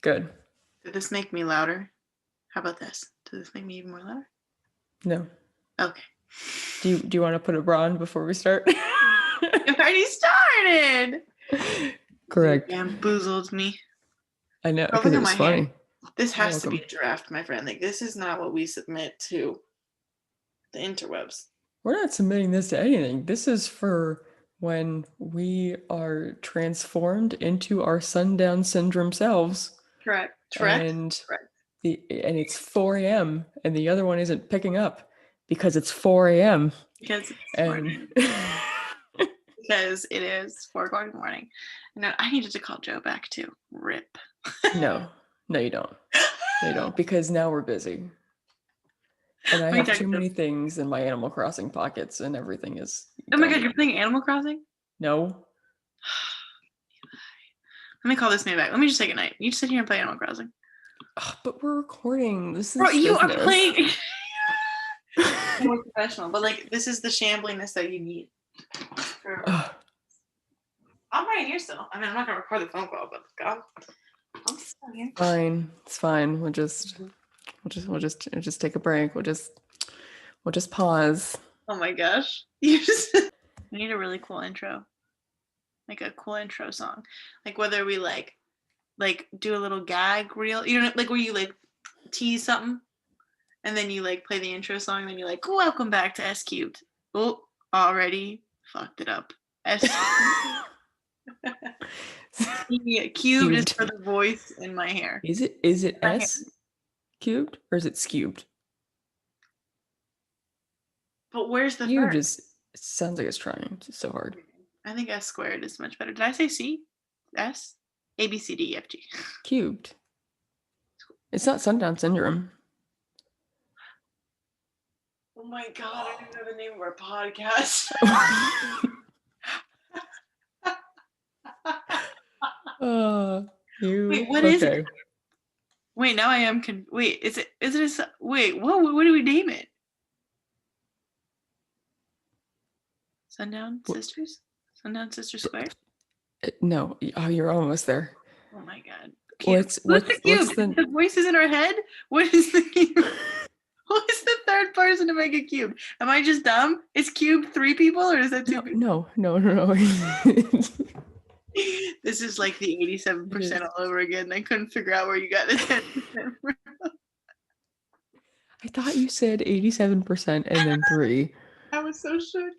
Good. Did this make me louder? How about this? Does this make me even more louder? No. Okay. Do you want to put a bra on before we start? It already started. Correct. You bamboozled me. I know, Oh, because look it at was my hair. funny. This You're has to be welcome. a draft, my friend. Like, this is not what we submit to the interwebs. We're not submitting this to anything. This is for when we are transformed into our sundown syndrome selves. Correct. And Correct. it's 4 a.m. and the other one isn't picking up because it's 4 a.m. Because it's And because it is 4 o'clock in the morning. And now I needed to call Joe back too. Rip. no, you don't. No, you don't, because now we're busy. And I have too many things in my Animal Crossing pockets, and everything is. Oh my god, you're playing Animal Crossing? No. Let me call this man back. Let me just take a night. You just sit here and play Animal Crossing. But we're recording. This is Bro, you business. are playing. More professional, but like this is the shambliness that you need. I'm right here still. I mean, I'm not gonna record the phone call, but God, I'm still here. Fine, it's fine. We'll just take a break. We'll just pause. Oh my gosh, we need a really cool intro, like a cool intro song, like whether we like do a little gag reel, you know, like where you like tease something, and then you like play the intro song, and then you're like, "Welcome back to S Cubed." Oh, already fucked it up. S. Yeah, cubed is for the voice in my hair. Is it S cubed or is it skewed? But where's the You third? just sounds like it's trying. It's so hard. I think S squared is much better. Did I say C? S? A, B, C, D, E, F, G. Cubed. It's not sundown syndrome. Oh my god, I didn't know the name of our podcast. Wait, what is it? Wait, now I am wait, is it wait, what do we name it? Sundown Sisters? Sundown Sisters Squared? No, you're almost there. Oh my god. What's the cube? The voices in our head? What is the cube? Who is the third person to make a cube? Am I just dumb? Is cube 3 people or is that 2 people? No. This is like the 87% all over again. I couldn't figure out where you got the 10% from. I thought you said 87% and then 3. I was so shook.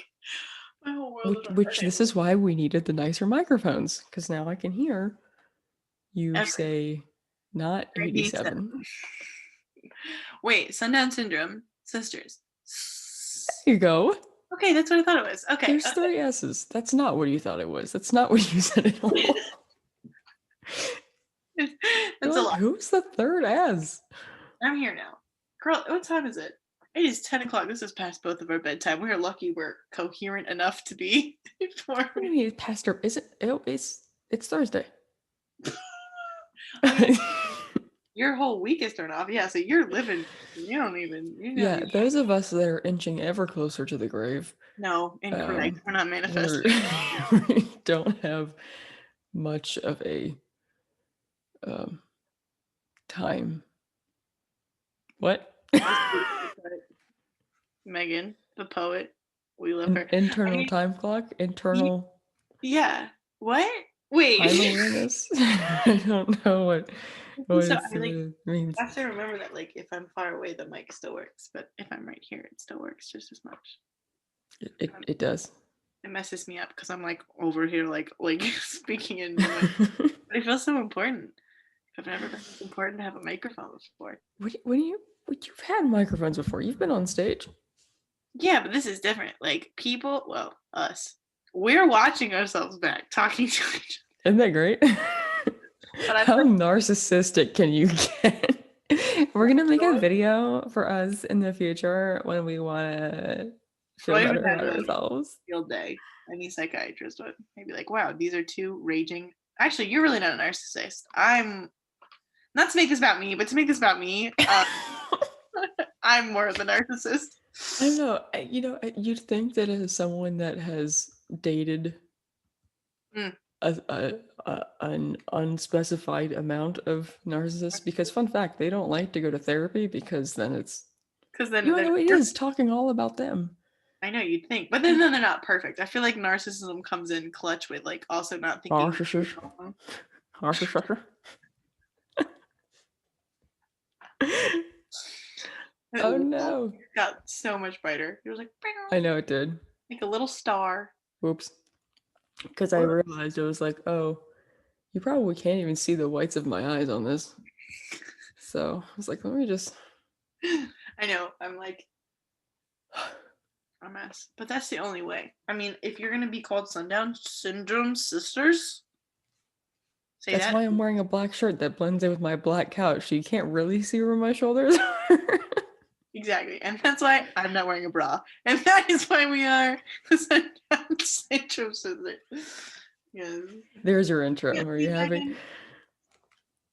My whole world. Which this is why we needed the nicer microphones, because now I can hear you say not 87. Wait, Sundown Syndrome, Sisters. There you go. Okay, that's what I thought it was. Okay. There's 3 S's. That's not what you thought it was. That's not what you said at all. That's a lot. Who's the third S? I'm here now. Girl, what time is it? It is 10 o'clock. This is past both of our bedtime. We are lucky we're coherent enough to be. What do you mean it's past our... Is it? It's Thursday. Your whole week is turned off. Yeah, so you're living. You don't even. Those of us that are inching ever closer to the grave. No, incorrect. We're not manifesting. We don't have much of a time. What? Megan, the poet. We love her. Internal time clock? Internal. Yeah. What? Wait. Time awareness? I don't know what it means. I have to remember that, like, if I'm far away, the mic still works, but if I'm right here, it still works just as much. It does. It messes me up because I'm like over here, like speaking in. But it feels so important. I've never been so important to have a microphone before. You've had microphones before. You've been on stage. Yeah, but this is different. Like people, well, us, we're watching ourselves back, talking to each other. Isn't that great? How narcissistic can you get? We're gonna make a video for us in the future when we want to feel better about ourselves. Field day. Any psychiatrist would maybe like, wow, these are 2 raging. Actually, you're really not a narcissist. I'm not to make this about me, but to make this about me. I'm more of the narcissist. I don't know. You'd think that as someone that has dated an unspecified amount of narcissists, because fun fact, they don't like to go to therapy because then it's then you know it is talking all about them. I know, you'd think, but then they're not perfect. I feel like narcissism comes in clutch with like also not thinking. Narcissist. Oh no! It got so much brighter. It was like I know it did. Like a little star. Whoops. Because I realized it was like, oh, you probably can't even see the whites of my eyes on this. So I was like, let me just. I know. I'm like a mess, but that's the only way. I mean, if you're gonna be called Sundown Syndrome sisters, say that's that. why I'm wearing a black shirt that blends in with my black couch, so you can't really see where my shoulders are. Exactly, and that's why I'm not wearing a bra, and that is why we are the Sundown Syndrome sisters. Yes. There's your intro. Are you happy?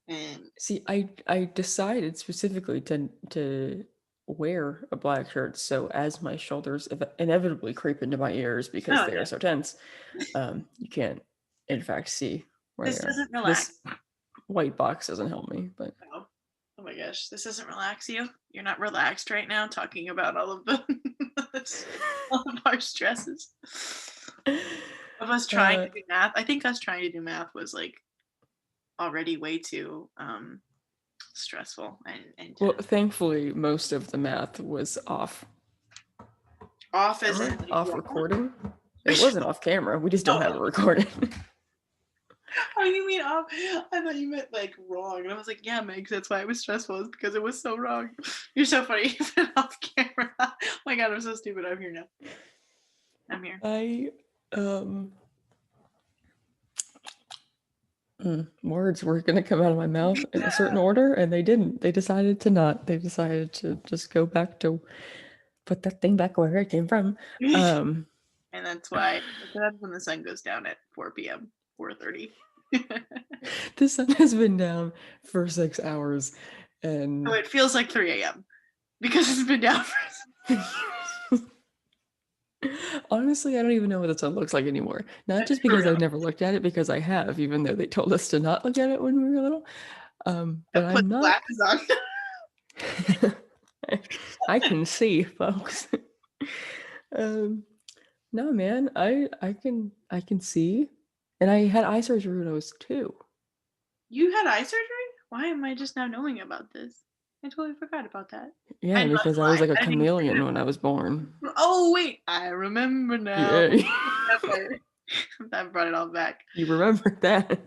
And see, I decided specifically to wear a black shirt so as my shoulders inevitably creep into my ears because they are so tense, you can't in fact see where this they doesn't are. relax. This white box doesn't help me, but oh my gosh, this doesn't relax you. You're not relaxed right now talking about all of the all of our stresses of us trying to do math. I think us trying to do math was like already way too stressful and well, thankfully most of the math was off as in like, off recording. It wasn't off camera, we just don't have it recorded. Oh, you mean off? I thought you meant like wrong, and I was like, yeah, Megs, that's why it was stressful, is because it was so wrong. You're so funny. You said off camera. Oh my god, I'm so stupid. I'm here now. I'm here. Words were going to come out of my mouth in a certain order, and they didn't. They decided to not. They decided to just go back to put that thing back where it came from. And that's why that's when the sun goes down at 4 p.m. 4:30. The sun has been down for 6 hours, and so it feels like 3 a.m. because it's been down for. Honestly, I don't even know what the sun looks like anymore. Not just because I've never looked at it, because I have, even though they told us to not look at it when we were little. But I'm not. Glasses on. I can see, folks. No, man, I can see, and I had eye surgery when I was 2. You had eye surgery? Why am I just now knowing about this? I totally forgot about that. Yeah, because I was like a chameleon when I was born. Oh wait, I remember now. Yeah. That brought it all back. You remember that?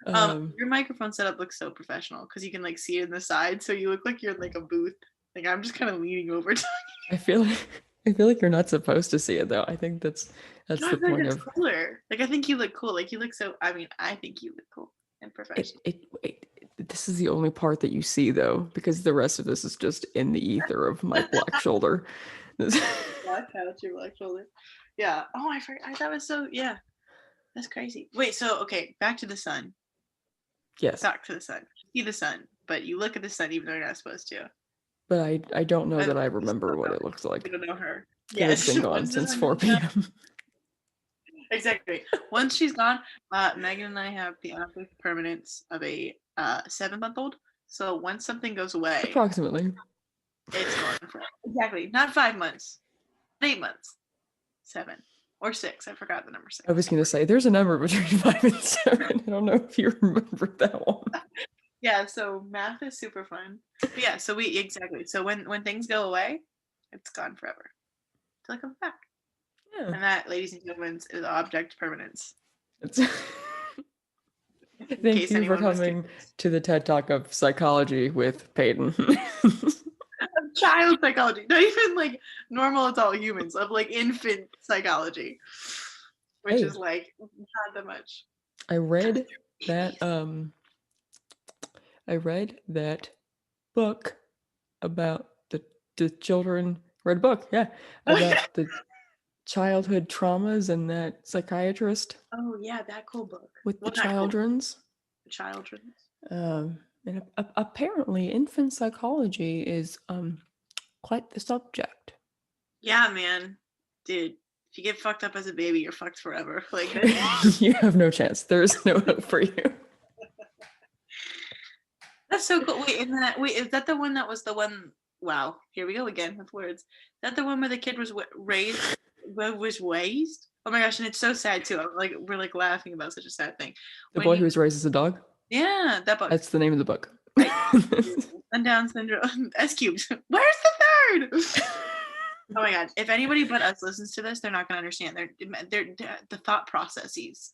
Your microphone setup looks so professional because you can like see it in the side, so you look like you're in like a booth. Like I'm just kind of leaning over talking. I feel like you're not supposed to see it though. I think that's the point of cooler. Like I think you look cool. Like you look so. I mean, I think you look cool and professional. This is the only part that you see though, because the rest of this is just in the ether of my black shoulder. Black couch, your black shoulder. Yeah. Oh, I forgot. That was so. Yeah. That's crazy. Wait. So okay, back to the sun. Yes. Back to the sun. You see the sun, but you look at the sun even though you're not supposed to. But I don't know that I remember what it looks like. You don't know her. Yeah, it's been gone since 4 p.m. Exactly. Once she's gone, Megan and I have the object permanence of a 7-month-old. So once something goes away, approximately, it's gone for exactly not 5 months, 8 months, 7 or 6. I forgot the number 6. I was going to say there's a number between 5 and 7. I don't know if you remember that one. Yeah, so math is super fun. But yeah, so so when things go away, it's gone forever. Until it comes back. Yeah. And that, ladies and gentlemen, is object permanence. Thank you for coming to the TED Talk of psychology with Peyton. Child psychology, not even like normal adult humans, of like infant psychology, which is like not that much. I read that book about the children. Read a book, yeah, about the childhood traumas and that psychiatrist. Oh yeah, that cool book with the children's. And apparently, infant psychology is quite the subject. Yeah, man, dude. If you get fucked up as a baby, you're fucked forever. Like you have no chance. There's no hope for you. That's so cool. Wait, is that the one that was the one? Wow, here we go again with words. Is that the one where the kid was raised? Oh my gosh, and it's so sad too. We're like laughing about such a sad thing. The boy who was raised as a dog. Yeah, that book. That's the name of the book. And Down syndrome. S cubed. Where's the third? Oh my god! If anybody but us listens to this, they're not gonna understand. They're the thought processes.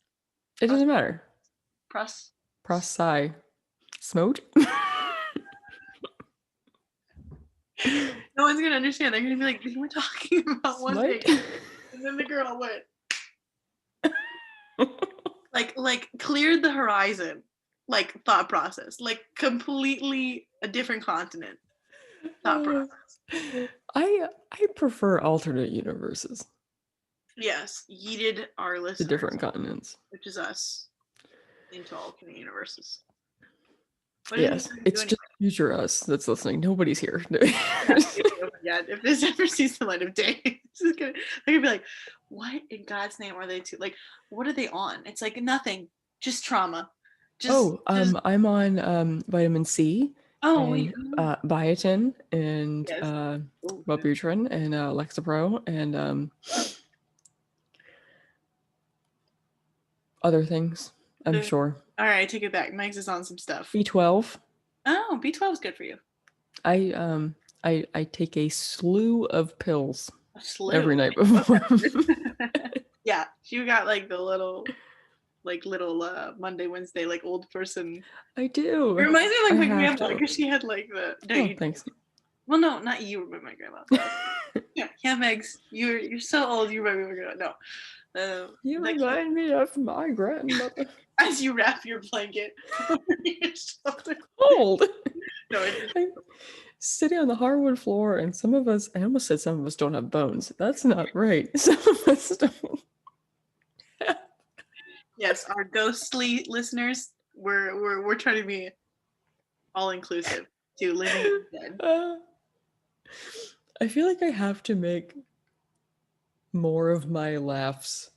It doesn't matter. Process. Smote. No one's gonna understand. They're gonna be like, "We were talking about one thing," and then the girl went like cleared the horizon, like thought process, like completely a different continent. Thought process. I prefer alternate universes. Yes, yeeted our listeners. The different continents, which is us, into alternate universes. Yes, it's just future us that's listening. Nobody's here. Yeah, if this ever sees the light of day, they're gonna be like, "What in God's name are they to? Like, what are they on?" It's like nothing, just trauma. I'm on vitamin C. Oh, and, biotin and Wellbutrin and Lexapro and other things. I'm sure. All right, I take it back. Mike's is on some stuff. B12. Oh, B12 is good for you. I take a slew of pills every night before. Yeah, you got like the little Monday, Wednesday, like old person. I do. It reminds me of like my grandma because she had like the. No, thanks. Well, no, not you remember my grandma. Yeah, Megs, you're so old. You remember my grandma. No. You remind me of my grandmother. As you wrap your blanket over your shoulder. Cold. No, sitting on the hardwood floor, and I almost said some of us don't have bones. That's not right. Some of us don't. Yes, our ghostly listeners, we're trying to be all inclusive to living and dead. I feel like I have to make more of my laughs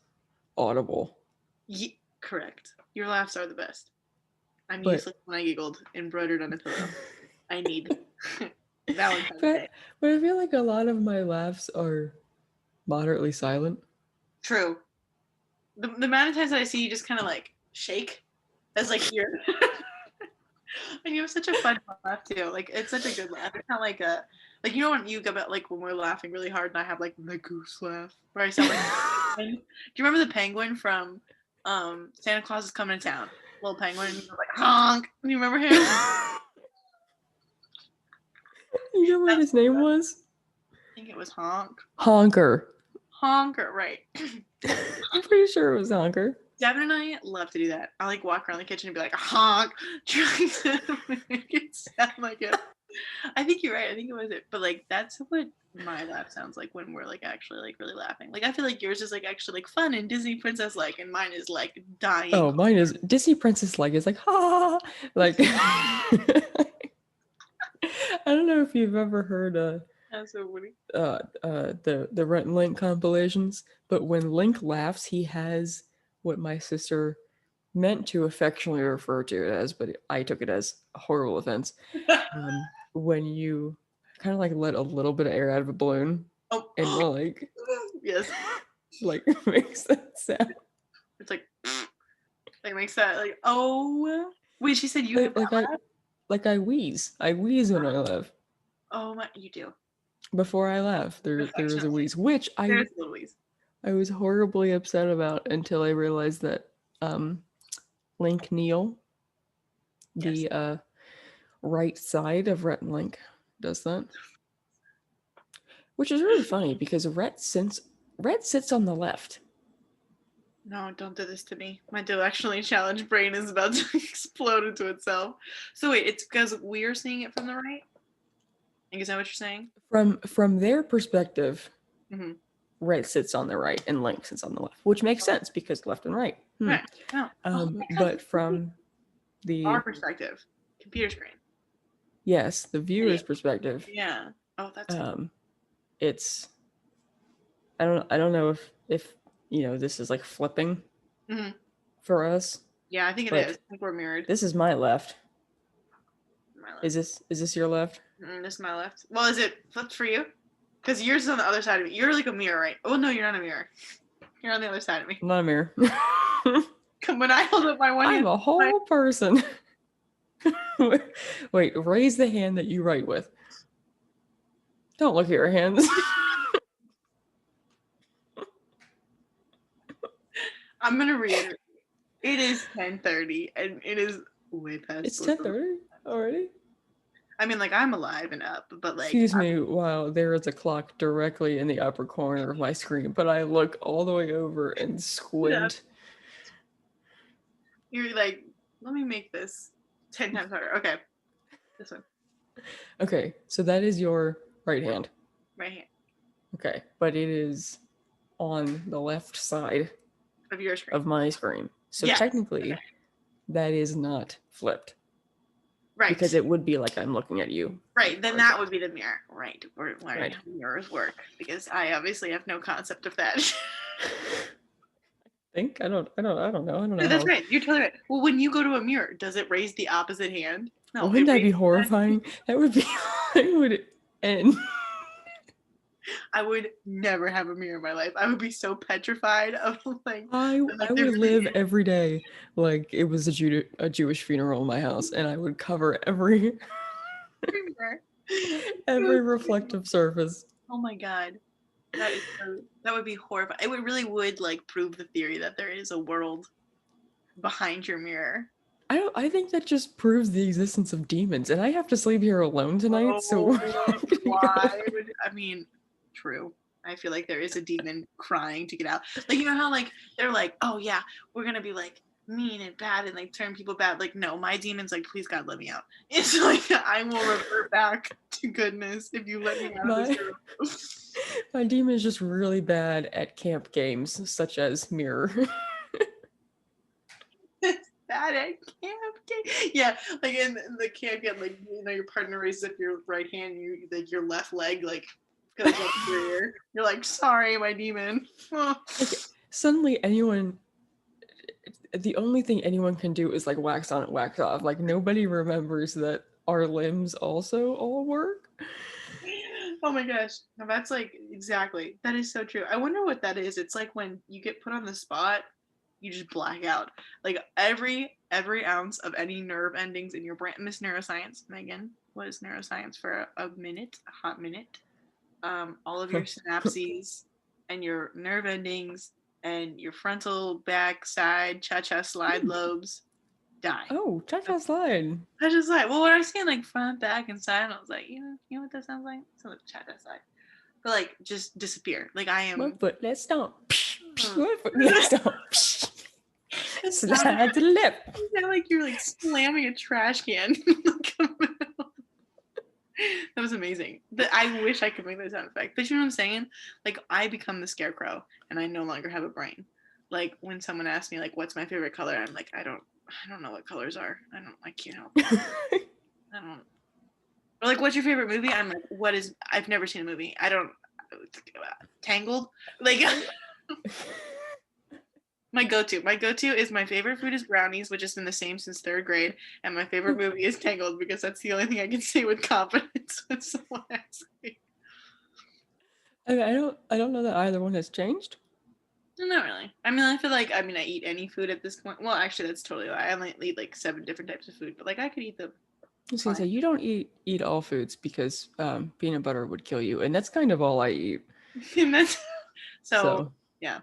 audible. Correct. Your laughs are the best. I'm useless when I giggled embroidered on a pillow. I need Valentine's Day. But I feel like a lot of my laughs are moderately silent. True. The amount of times that I see you just kind of like shake as like you're and you have such a fun laugh too. Like it's such a good laugh. It's not like a like you know when you go about like when we're laughing really hard and I have like the goose laugh where I sound like do you remember the penguin from Santa Claus is Coming to Town? Little penguin and he was like honk. Do you remember him? You know what his name was? I think it was Honk. Honker, right. I'm pretty sure it was Honker. Devin and I love to do that. I like walk around the kitchen and be like honk, trying to make it sound like it. I think you're right. I think it was it. But like that's what my laugh sounds like when we're like actually like really laughing. Like I feel like yours is like actually like fun and Disney princess like, and mine is like dying. Oh, mine is Disney princess like. It's like ha, like. I don't know if you've ever heard that's so funny. The Rhett and Link compilations, but when Link laughs, he has what my sister meant to affectionately refer to it as, but I took it as a horrible offense. When you kind of like let a little bit of air out of a balloon and like yes, like makes that sound. It's like makes that like oh wait, she said you have I wheeze. I wheeze when I laugh. Oh my, you do. Before I laugh, there is a wheeze, which I was horribly upset about until I realized that Link Neal, the right side of Rhett and Link, does that. Which is really funny because Rhett sits on the left. No, don't do this to me. My directionally challenged brain is about to explode into itself. So wait, it's because we're seeing it from the right? Is that what you're saying? From their perspective, mm-hmm. Rhett sits on the right and Link sits on the left, which makes sense because left and right. Right. Oh. But from our perspective, computer screen. Yes, the viewer's perspective. Yeah. Oh, that's it's I don't know if this is like flipping for us. Yeah, I think it is. I think we're mirrored. This is my left. My left. Is this your left? This is my left. Well, is it flipped for you? Because yours is on the other side of me. You're like a mirror, right? Oh no, you're not a mirror. You're on the other side of me. I'm not a mirror. When I hold up my one hand, I'm a whole person. Wait, raise the hand that you write with. Don't look at your hands. I'm gonna reiterate. It is 10:30, and it is way past. It's 10:30 already. I mean, like, I'm alive and up, but like. Excuse me. Wow, there is a clock directly in the upper corner of my screen, but I look all the way over and squint. Yeah. You're like, let me make this 10 times harder. Okay, this one. Okay, so that is your right hand. Right hand. Okay, but it is on the left side of your screen. Of my screen. So technically, that is not flipped. Right. Because it would be like I'm looking at you. Right. Then that would be the mirror. Right. We're learning how mirrors work because I obviously have no concept of that. I don't know. That's right. You're totally right. Well, when you go to a mirror, does it raise the opposite hand? No. Wouldn't that be horrifying? That would be. It would end. I would never have a mirror in my life. I would be so petrified of like. I would live every day like it was a Jewish funeral in my house, and I would cover every reflective surface. Oh my god, that would be horrifying. It would like prove the theory that there is a world behind your mirror. I think that just proves the existence of demons, and I have to sleep here alone tonight. So why? I mean. True. I feel like there is a demon crying to get out. Like, you know how like they're like, oh yeah, we're gonna be like mean and bad and like turn people bad. Like, no, my demon's like, please God, let me out. It's like I will revert back to goodness if you let me out of this room. My demon is just really bad at camp games such as Mirror. Bad at camp game. Yeah, like in the camp game, like your partner raises up your right hand, you like your left leg like goes up to your ear. You're like, sorry, my demon. Like, suddenly the only thing anyone can do is like wax on and wax off. Like nobody remembers that our limbs also all work. Oh my gosh. No, that's like exactly. That is so true. I wonder what that is. It's like when you get put on the spot, you just black out. Like every ounce of any nerve endings in your brain. Miss Neuroscience, Megan, what is neuroscience for a hot minute? All of your synapses and your nerve endings and your frontal back side cha-cha slide lobes die. Oh, cha-cha slide. Cha-cha slide. Well, when I was saying like front, back, and side, I was like, you know what that sounds like? It sounds like cha-cha slide. But like just disappear. Like I am. 1 foot, let's stomp. 1 foot, let's stomp. Slide to the left. It sounds like you're like slamming a trash can. That was amazing. I wish I could make that sound effect. But you know what I'm saying? Like I become the scarecrow and I no longer have a brain. Like when someone asks me like what's my favorite color, I'm like, I don't know what colors are. I can't help it. I don't. Or like what's your favorite movie? I'm like, I've never seen a movie. I don't Tangled? Like My go-to is my favorite food is brownies, which has been the same since 3rd grade, and my favorite movie is Tangled because that's the only thing I can say with confidence when someone asks me. I don't know that either one has changed. Not really. I mean, I feel like I eat any food at this point. Well, actually, that's totally lie. I only eat like 7 different types of food, but like I could eat them. I was gonna say you don't eat all foods because peanut butter would kill you, and that's kind of all I eat. And that's so yeah.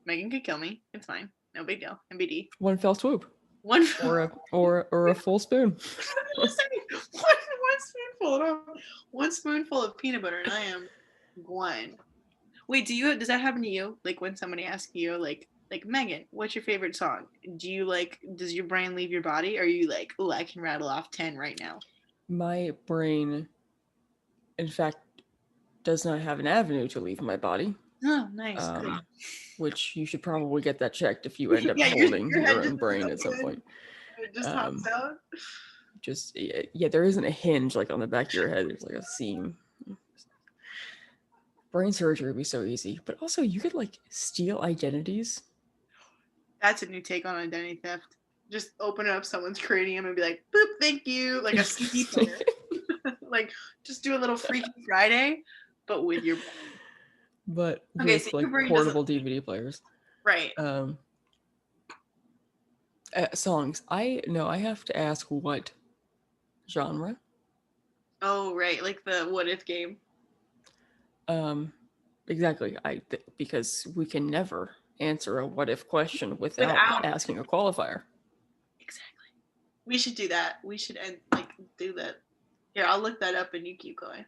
Megan could kill me. It's fine. No big deal. MBD. One fell swoop. Or a full spoon. one spoonful of peanut butter, and I am one. Wait, does that happen to you? Like when somebody asks you, like Megan, what's your favorite song? Does your brain leave your body? Or are you like, oh, I can rattle off 10 right now? My brain, in fact, does not have an avenue to leave my body. Oh, nice. Which you should probably get that checked if you end up holding your own brain at some point. It just pops out. There isn't a hinge like on the back of your head. There's like a seam. brain surgery would be so easy, but also you could like steal identities. That's a new take on identity theft. Just open up someone's cranium and be like, boop, thank you, like a CD player. Like, just do a little Freaky Friday, but with your brain. But with so like portable DVD players. Right. Songs. I have to ask what genre. Oh, right, like the what if game. Exactly. Because we can never answer a what if question without asking a qualifier. Exactly. We should do that. We should do that. Here, I'll look that up and you keep going.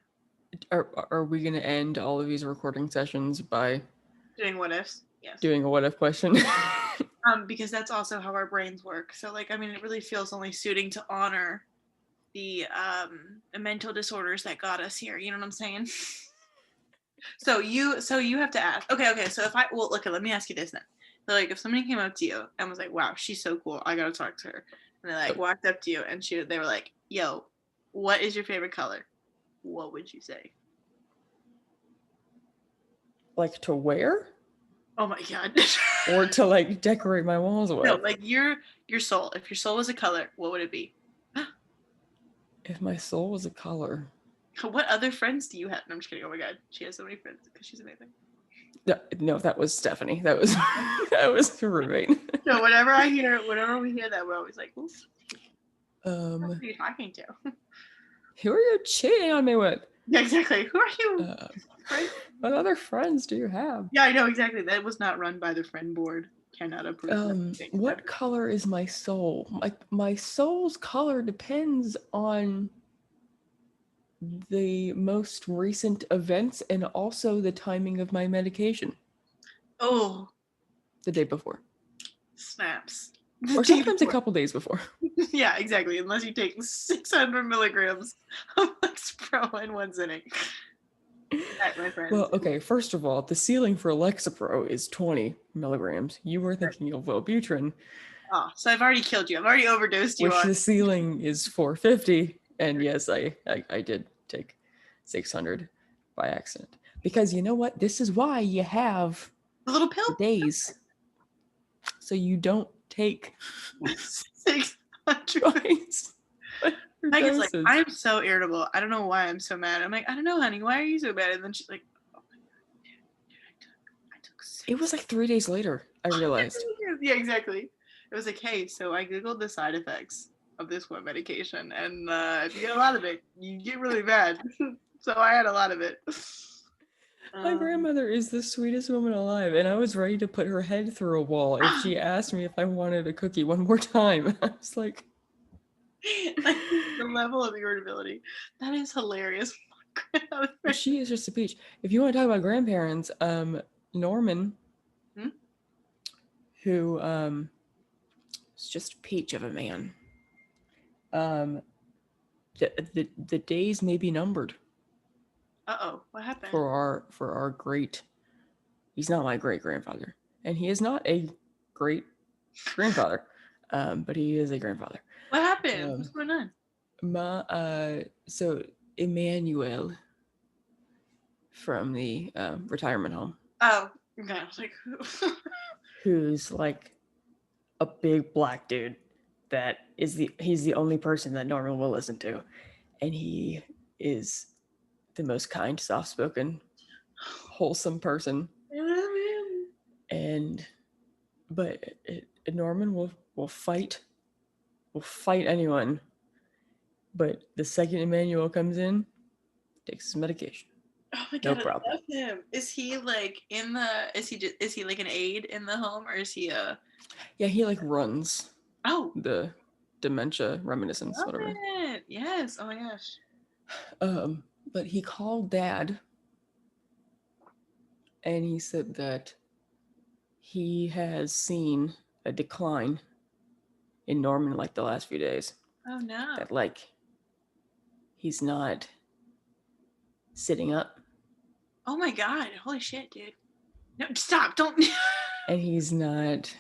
Are we going to end all of these recording sessions by doing what ifs? Yes. Doing a what if question? Because that's also how our brains work. So like, I mean, it really feels only suiting to honor the mental disorders that got us here. You know what I'm saying? So you have to ask. Okay. So let me ask you this then. So like, if somebody came up to you and was like, "Wow, she's so cool. I gotta talk to her," and they like walked up to you and they were like, "Yo, what is your favorite color?" What would you say? Like to wear? Oh my god. Or to like decorate my walls with? No, like your soul. If your soul was a color, what would it be? If my soul was a color. What other friends do you have? No, I'm just kidding. Oh my god, she has so many friends because she's amazing. No, that was Stephanie. That was her roommate. So whenever we hear that, we're always like, "Who are you talking to? Who are you cheating on me with?" Yeah, exactly. Who are you? What other friends do you have? Yeah, I know exactly. That was not run by the friend board. Cannot approve. What color is my soul? My soul's color depends on the most recent events and also the timing of my medication. Oh. The day before. Snaps. Or sometimes a couple days before. Yeah, exactly. Unless you take 600 milligrams of Lexapro in one sitting. That, my friends. Well, okay, first of all, the ceiling for Lexapro is 20 milligrams. You were thinking of Wellbutrin. Oh, so I've already killed you. I've already overdosed you. Which the ceiling is 450. And yes, I did take 600 by accident. Because you know what? This is why you have the little pill days. So you don't take 600 twice. Megan's like, I'm so irritable. I don't know why I'm so mad. I'm like, I don't know, honey. Why are you so bad? And then she's like, oh my god, dude, I took 6. It was like 3 days later, I realized. Yeah, exactly. It was like, hey, so I googled the side effects of this one medication, and if you get a lot of it, you get really bad. So I had a lot of it. My grandmother is the sweetest woman alive, and I was ready to put her head through a wall if she asked me if I wanted a cookie one more time. I was like, the level of irritability. That is hilarious. She is just a peach. If you want to talk about grandparents, Norman, who is just a peach of a man. The days may be numbered. Uh-oh, what happened? For our great, he's not my great grandfather, and he is not a great grandfather, but he is a grandfather. What happened? What's going on? So Emmanuel from the retirement home. Oh, okay. I was like, who's like a big black dude that he's the only person that Norman will listen to, and he is the most kind, soft-spoken, wholesome person. But Norman will fight anyone. But the second Emmanuel comes in, takes his medication. Oh my god, no problem. I love him. Is he like is he like an aide in the home, or is he a? Yeah, he like runs. Oh. The dementia reminiscence, love whatever. It. Yes. Oh my gosh. But he called Dad, and he said that he has seen a decline in Norman like the last few days. Oh no. That like he's not sitting up. Oh my god. Holy shit, dude. No, stop. Don't. And he's not.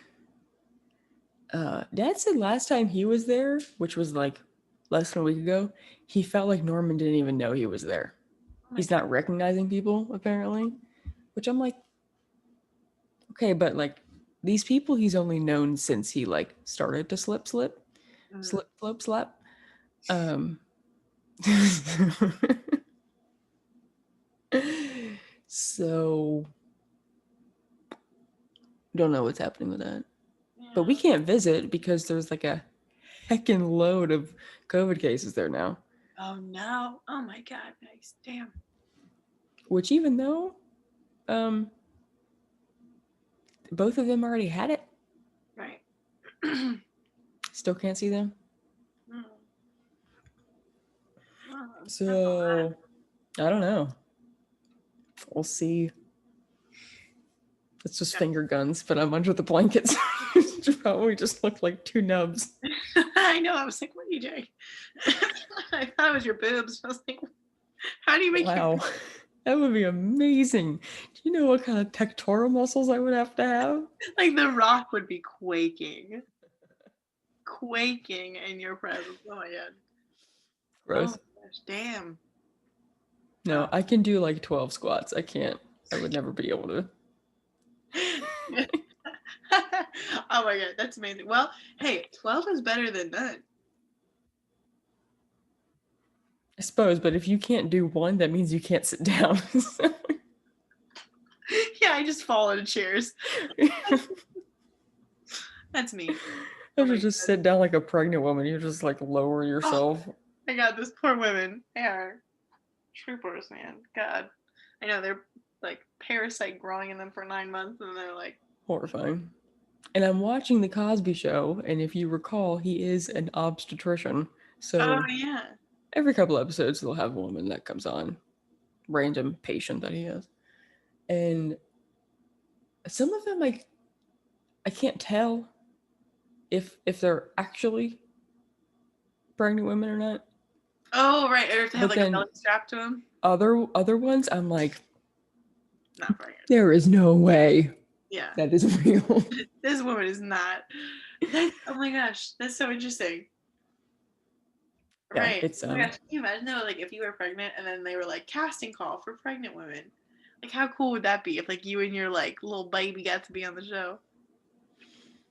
Dad said last time he was there, which was like less than a week ago, he felt like Norman didn't even know he was there. He's not recognizing people, apparently. Which I'm like, okay, but like these people he's only known since he like started to slip. So don't know what's happening with that. Yeah. But we can't visit because there's like a heckin' load of COVID cases there now. Oh no. Oh my god, nice. Damn. Which even though both of them already had it. Right. Still can't see them. So I don't know. We'll see. It's just finger guns, but I'm under the blankets. Probably just look like two nubs. I know. I was like, what are you doing? I thought it was your boobs. I was like, how do you make Wow. That would be amazing. Do you know what kind of pectoral muscles I would have to have? Like The Rock would be quaking in your presence. Oh my god. Gross. Oh gosh, damn. No, I can do like 12 squats. I would never be able to. Oh my god, that's amazing. Well, hey, 12 is better than none. I suppose, but if you can't do one, that means you can't sit down. Yeah, I just fall into chairs. That's me. You have to just sit down like a pregnant woman. You just like lower yourself. Oh my god, those poor women. They are troopers, man. God. I know they're like parasite growing in them for 9 months and they're like horrifying. And I'm watching The Cosby Show, and if you recall, he is an obstetrician. So yeah. Every couple episodes they'll have a woman that comes on, random patient that he has. And some of them I can't tell if they're actually pregnant women or not. Oh right, or if they have like a belly strap to them. Other ones I'm like, not pregnant. There is no way. Yeah. That is real. This woman is not. Oh my gosh, that's so interesting. Yeah, right. It's oh my gosh, can you imagine though, like if you were pregnant and then they were like casting call for pregnant women? Like how cool would that be if like you and your like little baby got to be on the show?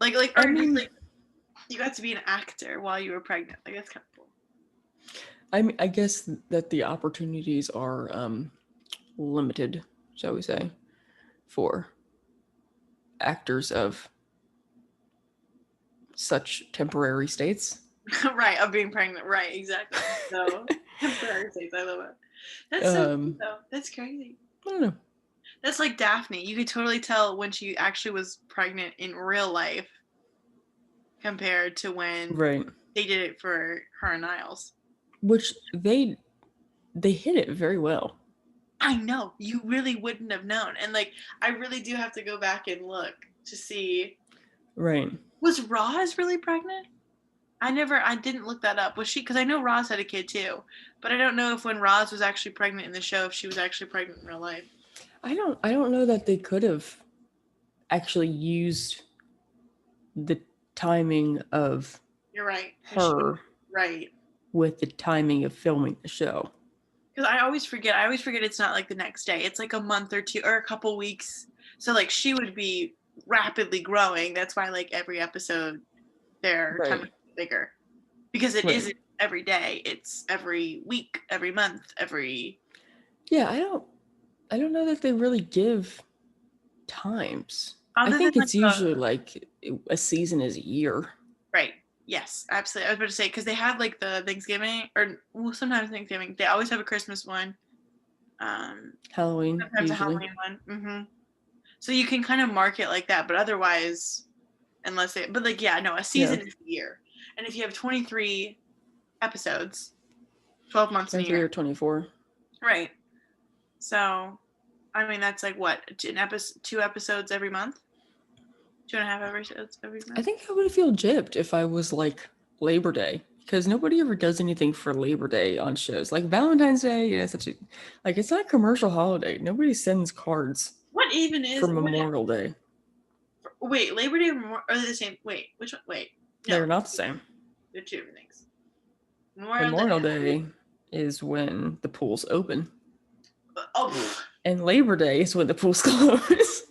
Like I mean, like you got to be an actor while you were pregnant. Like that's kind of cool. I mean, I guess that the opportunities are limited, shall we say, for actors of such temporary states. Right, of being pregnant. Right, exactly. So temporary states, I love it. That's so cool, though. That's crazy. I don't know. That's like Daphne. You could totally tell when she actually was pregnant in real life compared to when they did it for her and Niles. Which they hit it very well. I know. You really wouldn't have known. And like I really do have to go back and look to see. Right. Was Roz really pregnant? I didn't look that up. Was she? Because I know Roz had a kid too, but I don't know if when Roz was actually pregnant in the show, if she was actually pregnant in real life. I don't know that they could have actually used the timing of You're right. Her right. With the timing of filming the show. Because I always forget it's not like the next day. It's like a month or two or a couple weeks. So like she would be rapidly growing. That's why like every episode their time is bigger. Because it isn't every day. It's every week, every month, every. Yeah, I don't know that they really give times. I think it's usually like a season is a year. Right. Yes, absolutely. I was about to say, because they have like the Thanksgiving, or well, sometimes Thanksgiving. They always have a Christmas one. Halloween. Sometimes usually. A Halloween one. Mm-hmm. So you can kind of mark it like that, but otherwise, unless it, but like, yeah, no, a season is a year. And if you have 23 episodes, 12 months in a year. 24. Right. So, I mean, that's like what, 2 episodes every month? 2.5 episodes every month? I think I would feel gypped if I was like Labor Day, because nobody ever does anything for Labor Day on shows. Like Valentine's Day, it's not a commercial holiday. Nobody sends cards. What even is for Memorial Day? Wait, Labor Day are they the same? Wait, which one? Wait, no, they're not the same. They're two different things. Memorial Day is when the pools open. Oh. And Labor Day is when the pools close.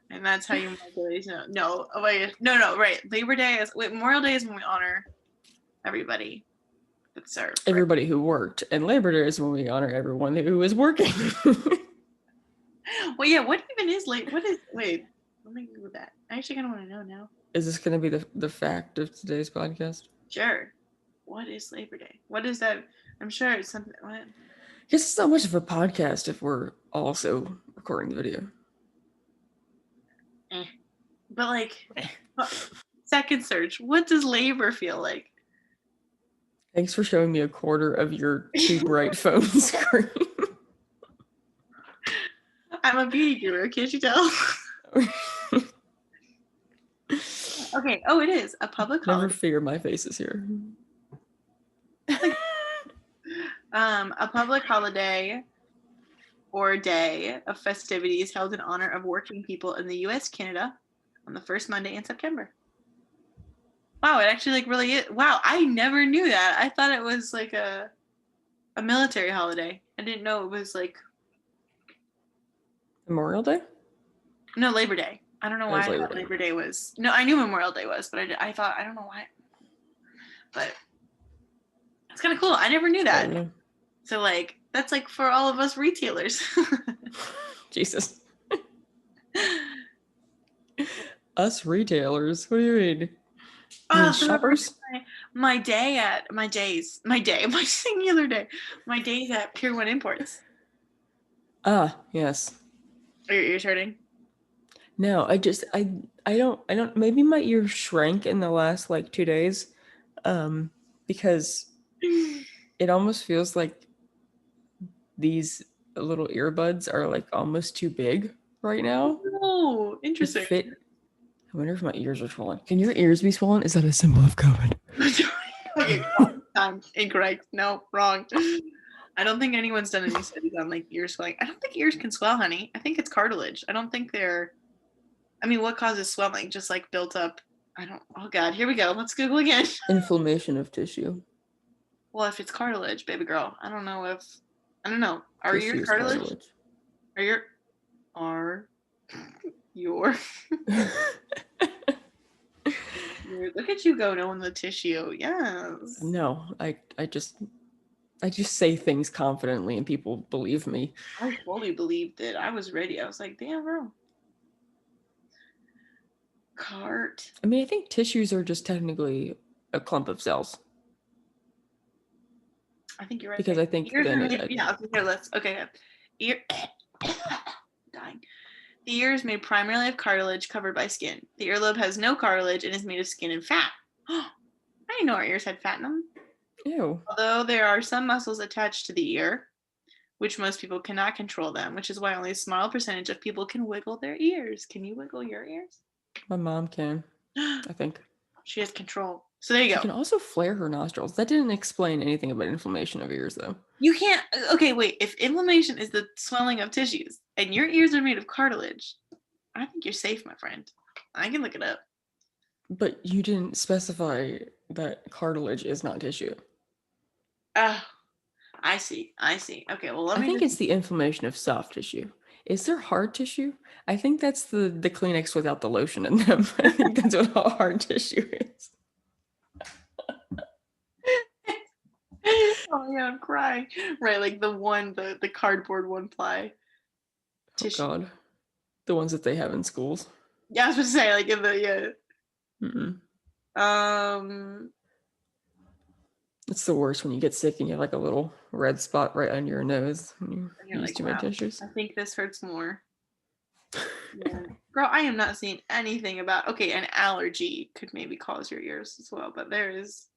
And that's how you mark it. No, wait, no, right. Labor Day is Memorial Day is when we honor everybody that served. Everybody who worked, and Labor Day is when we honor everyone who is working. Well, yeah. What even is late? What is wait? Let me Google that. I actually kind of want to know now. Is this going to be the fact of today's podcast? Sure. What is Labor Day? What is that? I'm sure it's something. What? I guess it's not much of a podcast if we're also recording the video. But like, second search. What does labor feel like? Thanks for showing me a quarter of your too bright phone screen. I'm a beauty guru, can't you tell? Okay. Oh, it is a public holiday. Never fear my face is here. A public holiday or day of festivities held in honor of working people in the U.S., Canada, on the first Monday in September. Wow, it actually like really is. Wow, I never knew that. I thought it was like a military holiday. I didn't know it was like Memorial Day? No, Labor Day. I don't know why I thought Labor Day was. No, I knew Memorial Day was, but I thought, I don't know why. But it's kind of cool. I never knew that. So like, that's like for all of us retailers. Jesus. Us retailers? What do you mean? Shoppers? My singular day. My days at Pier 1 Imports. Ah, yes. Are your ears hurting? No, I don't, maybe my ears shrank in the last like 2 days, because it almost feels like these little earbuds are like almost too big right now. Oh, interesting. I wonder if my ears are swollen. Can your ears be swollen? Is that a symbol of COVID? Okay, time. Incorrect. No, wrong. I don't think anyone's done any studies on like ear swelling. I don't think ears can swell, honey. I think it's cartilage. I don't think they're. I mean, what causes swelling? Just like built up. Oh God, here we go. Let's Google again. Inflammation of tissue. Well, if it's cartilage, baby girl, I don't know. Are your cartilage? Look at you go knowing the tissue. Yes. No, I just say things confidently and people believe me. I fully believed it. I was ready. I was like, damn, bro. I mean, I think tissues are just technically a clump of cells. I think you're right. Because I think okay. Dying. The ear is made primarily of cartilage covered by skin. The earlobe has no cartilage and is made of skin and fat. I didn't know our ears had fat in them. Ew. Although there are some muscles attached to the ear, which most people cannot control them, which is why only a small percentage of people can wiggle their ears. Can you wiggle your ears? My mom can, I think. She has control. So there you go. She can also flare her nostrils. That didn't explain anything about inflammation of ears, though. You can't. Okay, wait. If inflammation is the swelling of tissues and your ears are made of cartilage, I think you're safe, my friend. I can look it up. But you didn't specify that cartilage is not tissue. Oh, I see. Okay, well, I think it's the inflammation of soft tissue. Is there hard tissue? I think that's the Kleenex without the lotion in them. I think that's what all hard tissue is. Oh yeah, I'm crying. Right, like the cardboard one ply tissue. Oh God, the ones that they have in schools. Yeah, I was supposed to say like in the It's the worst when you get sick and you have like a little red spot right under your nose when you use too many tissues. I think this hurts more. Yeah. Girl, I am not seeing anything about. Okay, an allergy could maybe cause your ears as well, but there is.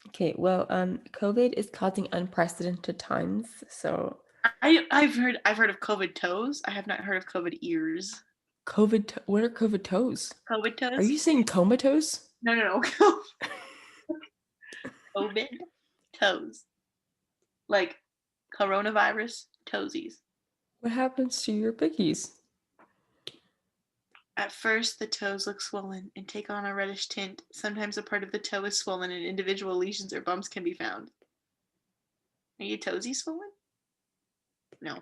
Okay, well, COVID is causing unprecedented times, so I've heard of COVID toes. I have not heard of COVID ears. What are COVID toes? COVID toes? Are you saying comatose? No. COVID toes. Like coronavirus toesies. What happens to your pickies? At first, the toes look swollen and take on a reddish tint. Sometimes a part of the toe is swollen and individual lesions or bumps can be found. Are your toesies swollen? no.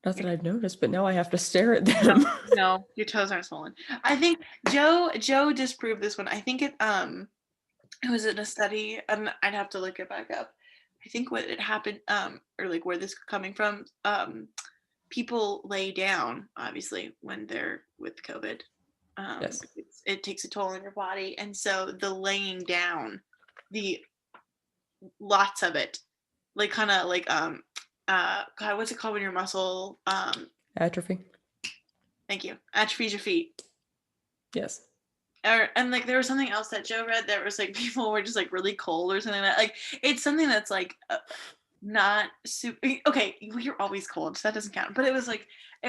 Not that I've noticed, but now I have to stare at them. No, your toes aren't swollen. I think Joe disproved this one. I think it was in a study, and I'd have to look it back up. I think what it happened, or like where this is coming from, people lay down, obviously, when they're with COVID. Yes. It takes a toll on your body, and so the laying down, lots of it, like kind of like God, what's it called when your muscle Atrophy. Thank you. Atrophies your feet. Yes. And like there was something else that Joe read that was like people were just like really cold or something like that. Like it's something that's like not super. Okay, you're always cold, so that doesn't count. But it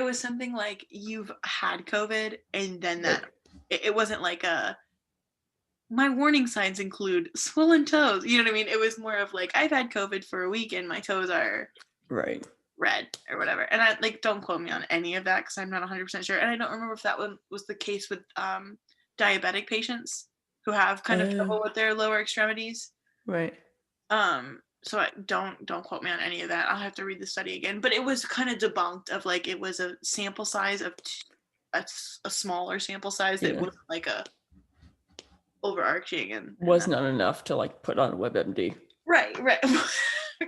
was something like you've had COVID, and then that it wasn't like my warning signs include swollen toes. You know what I mean? It was more of like I've had COVID for a week and my toes are right red or whatever. And I like don't quote me on any of that because I'm not 100% sure. And I don't remember if that one was the case with diabetic patients who have kind of trouble with their lower extremities. Right. So I don't quote me on any of that. I'll have to read the study again. But it was kind of debunked of like it was a sample size of a smaller sample size that wasn't like a overarching and was not enough to like put on WebMD. Right.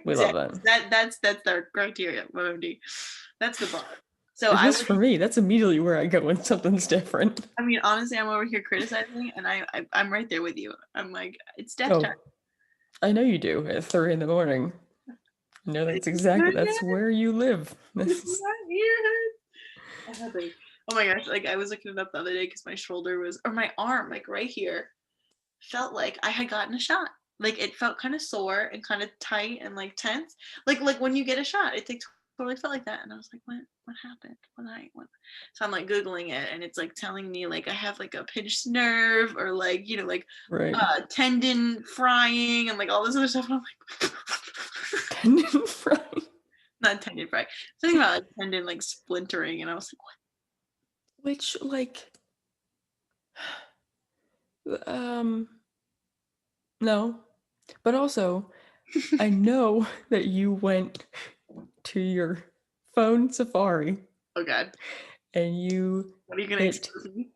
We love that. That's their criteria. WebMD. That's the bar. So at least for me, that's immediately where I go when something's different. I mean, honestly, I'm over here criticizing, and I'm right there with you. I'm like, it's death time. I know you do at 3 a.m. I know that's where you live. Oh my gosh! Like I was looking it up the other day because my shoulder was, or my arm, like right here, felt like I had gotten a shot. Like it felt kind of sore and kind of tight and like tense. Like when you get a shot, it totally felt like that. And I was like, what happened? What? So I'm like Googling it, and it's like telling me like I have like a pinched nerve or like, you know, like tendon frying and like all this other stuff. And I'm like, tendon frying? Not tendon frying. Something about like tendon like splintering. And I was like, what? Which like, no, but also I know that you went to your phone Safari. Oh God. And you what are you gonna expose me?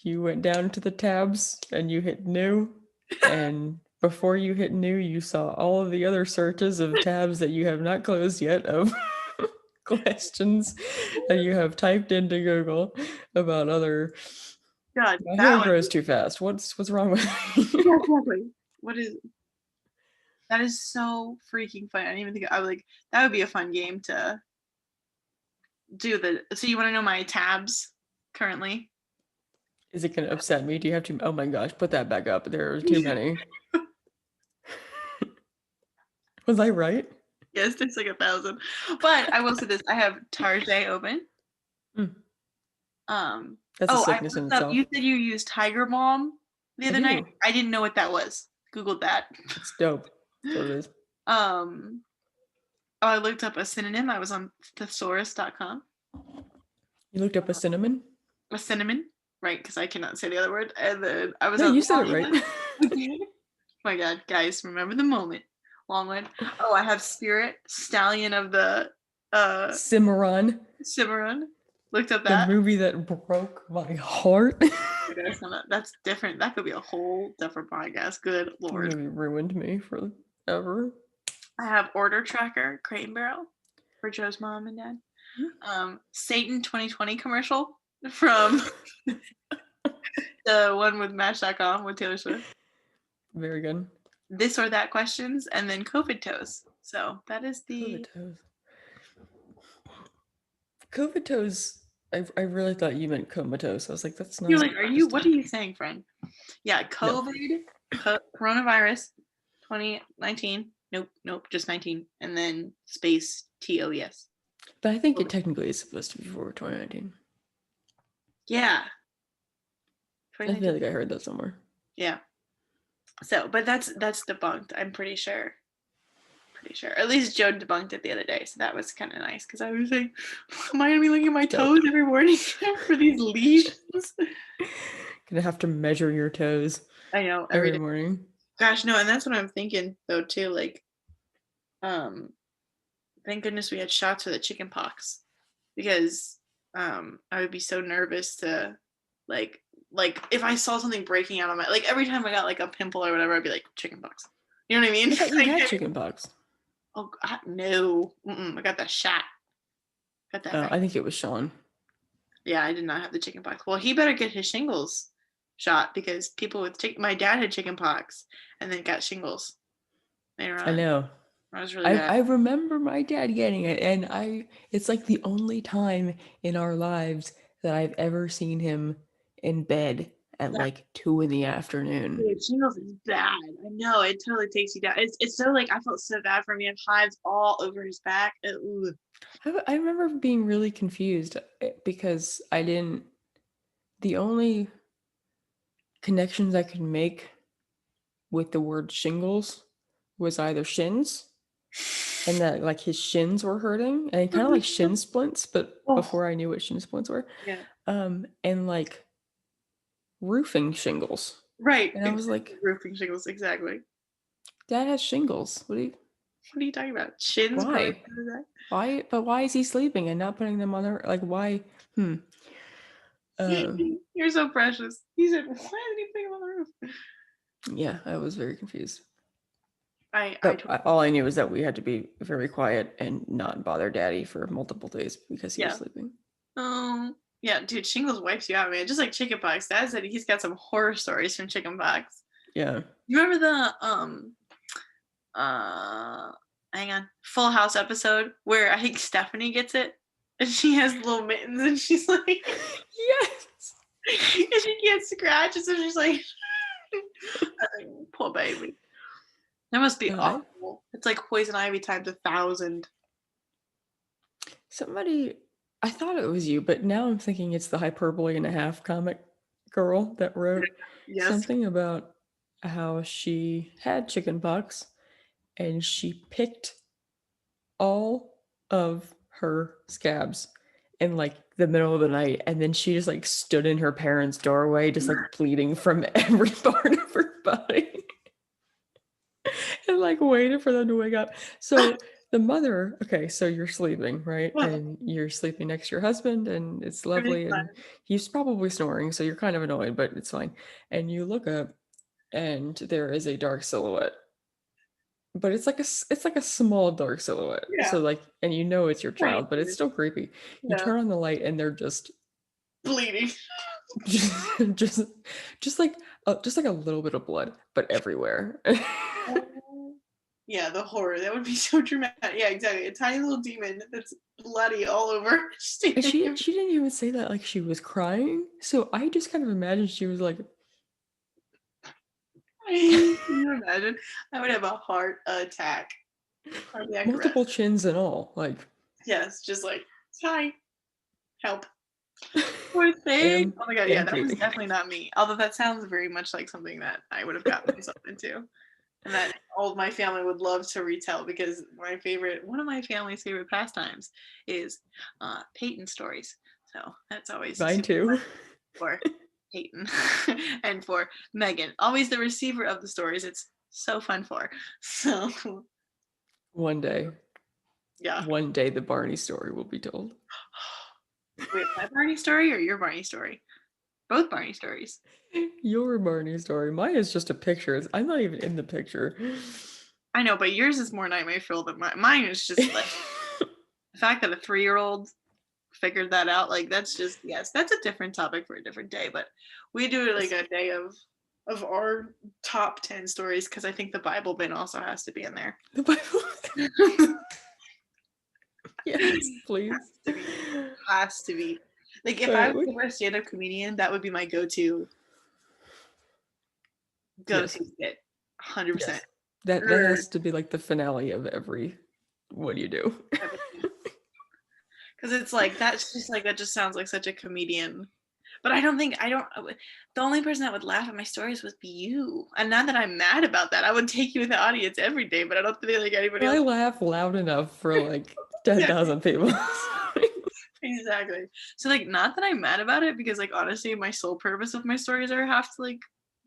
You went down to the tabs and you hit new, and before you hit new you saw all of the other searches of tabs that you have not closed yet of questions that you have typed into Google about other. God, my hair grows too fast. What's wrong with me? Exactly. What is that? Is so freaking fun. I didn't even think I would like that would be a fun game to do. So you want to know my tabs currently? Is it gonna upset me? Do you have to? Oh my gosh, put that back up. There are too many. Was I right? Yes, there's like 1,000. But I will say this: I have Tarjay open. That's a sickness in itself. You said you used Tiger Balm the other night. I didn't know what that was. Googled that. It's dope. That's what it is. I looked up a synonym. I was on thesaurus.com. You looked up a cinnamon? A cinnamon, right? Because I cannot say the other word. And then I was no, you said it right. Oh my God, guys, remember the moment. Long one. Oh, I have Spirit, Stallion of the Cimarron. Looked up that. The movie that broke my heart. That's different. That could be a whole different podcast. Good Lord. The movie ruined me forever. I have Order Tracker, Crate and Barrel for Joe's mom and dad. Satan 2020 commercial from the one with Match.com with Taylor Swift. Very good. This or that questions, and then COVID toes. So that is the COVID toes. I really thought you meant comatose. I was like, that's not. You're like, what are you saying, friend? Yeah, COVID, coronavirus, 2019. Nope, just 19, and then space TOES. But I think it technically is supposed to be before 2019. Yeah. I feel like I heard that somewhere. Yeah. So, but that's debunked. I'm pretty sure. At least Joe debunked it the other day, so that was kind of nice because I was like, "Am I gonna be looking at my toes every morning for these lesions?" Gonna have to measure your toes. I know every morning. Gosh, no, and that's what I'm thinking though too. Like, thank goodness we had shots for the chicken pox, because I would be so nervous to like if I saw something breaking out on my, like every time I got like a pimple or whatever, I'd be like chicken pox. You know what I mean? I thought you had chicken pox. Oh God, no. I got that shot. Got that. I think it was Sean. Yeah, I did not have the chicken pox. Well, he better get his shingles shot, because people with my dad had chicken pox and then got shingles later on. I know. That was really bad. I remember my dad getting it, and it's like the only time in our lives that I've ever seen him in bed at like 2 p.m. Dude, shingles is bad. I know, it totally takes you down. It's so like, I felt so bad for him. He had hives all over his back. I remember being really confused because the only connections I could make with the word shingles was either shins, and that like his shins were hurting, and kind of like shin splints, but before I knew what shin splints were. Yeah. And like roofing shingles. Right. And I was like, roofing shingles, exactly. Dad has shingles. What are you talking about? Shins? Why? Why? But why is he sleeping and not putting them on the, like, why? You're so precious. He said, why isn't he putting them on the roof? Yeah, I was very confused. But all I knew was that we had to be very quiet and not bother Daddy for multiple days because he was sleeping. Yeah, dude, shingles wipes you out, man. Just like chickenpox. Dad said he's got some horror stories from chickenpox. Yeah. You remember the hang on, Full House episode where I think Stephanie gets it and she has little mittens and she's like, yes, and she can't scratch, and so she's like, poor baby. That must be awful. It's like poison ivy times 1,000. Somebody, I thought it was you, but now I'm thinking it's the Hyperbole and a Half comic girl that wrote something about how she had chickenpox and she picked all of her scabs in like the middle of the night, and then she just like stood in her parents' doorway just like bleeding from every part of her body and like waited for them to wake up. So the mother, okay, so you're sleeping, right? And you're sleeping next to your husband and it's lovely and he's probably snoring, so you're kind of annoyed, but it's fine. And you look up and there is a dark silhouette, but it's like a small dark silhouette. So like, and you know it's your child, but it's still creepy. You turn on the light and they're just bleeding. just like a little bit of blood, but everywhere. Yeah, the horror. That would be so dramatic. Yeah, exactly. A tiny little demon that's bloody all over. She didn't even say that like she was crying. So I just kind of imagined she was like, can you imagine? I would have a heart attack. Multiple chins and all. Like, yes, just like, hi, help. Poor thing. Oh my god, yeah, that was definitely not me. Although that sounds very much like something that I would have gotten myself into. And that all of my family would love to retell, because one of my family's favorite pastimes is Peyton stories. So that's always mine too. For Peyton and for Megan, always the receiver of the stories. It's so fun for. So one day the Barney story will be told. Wait, my Barney story or your Barney story? Both Barney stories. Your Barney story. Mine is just a picture. I'm not even in the picture. I know, but yours is more nightmare filled than mine. Mine is just like the fact that a 3-year-old figured that out. Like, that's just, yes, that's a different topic for a different day. But we do like a day of our top 10 stories, because I think the Bible bin also has to be in there. The Bible. Yes, please. Has to be. Like, if I was ever a stand-up comedian, that would be my go-to skit. 100%. Yes. That has to be like the finale of every what do you do? Because it's like, that's just like, that just sounds like such a comedian. But the only person that would laugh at my stories would be you. And not that I'm mad about that. I would take you in the audience every day, but I don't think like anybody else. I laugh loud enough for like 10,000 people. Exactly. So like, not that I'm mad about it, because like, honestly, my sole purpose of my stories are have to like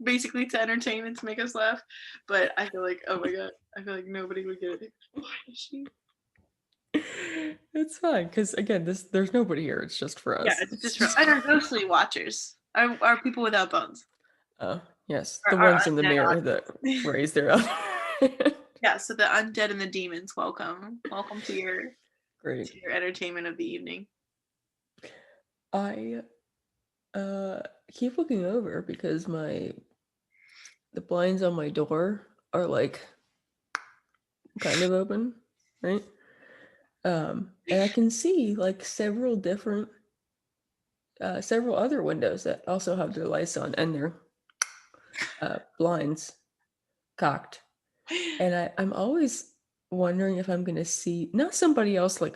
basically to entertain and to make us laugh. But I feel like, oh my god, I feel like nobody would get it. Why is she? It's fine because again, there's nobody here. It's just for us. Yeah, it's just for and our ghostly watchers are people without bones. Oh yes, Our- the our ones in the undead mirror audience. that raise their own. Yeah, so the undead and the demons, welcome to your Great. entertainment of the evening. I keep looking over because the blinds on my door are like kind of open, right? And I can see like several other windows that also have their lights on and their blinds cocked. And I'm always wondering if I'm gonna see not somebody else but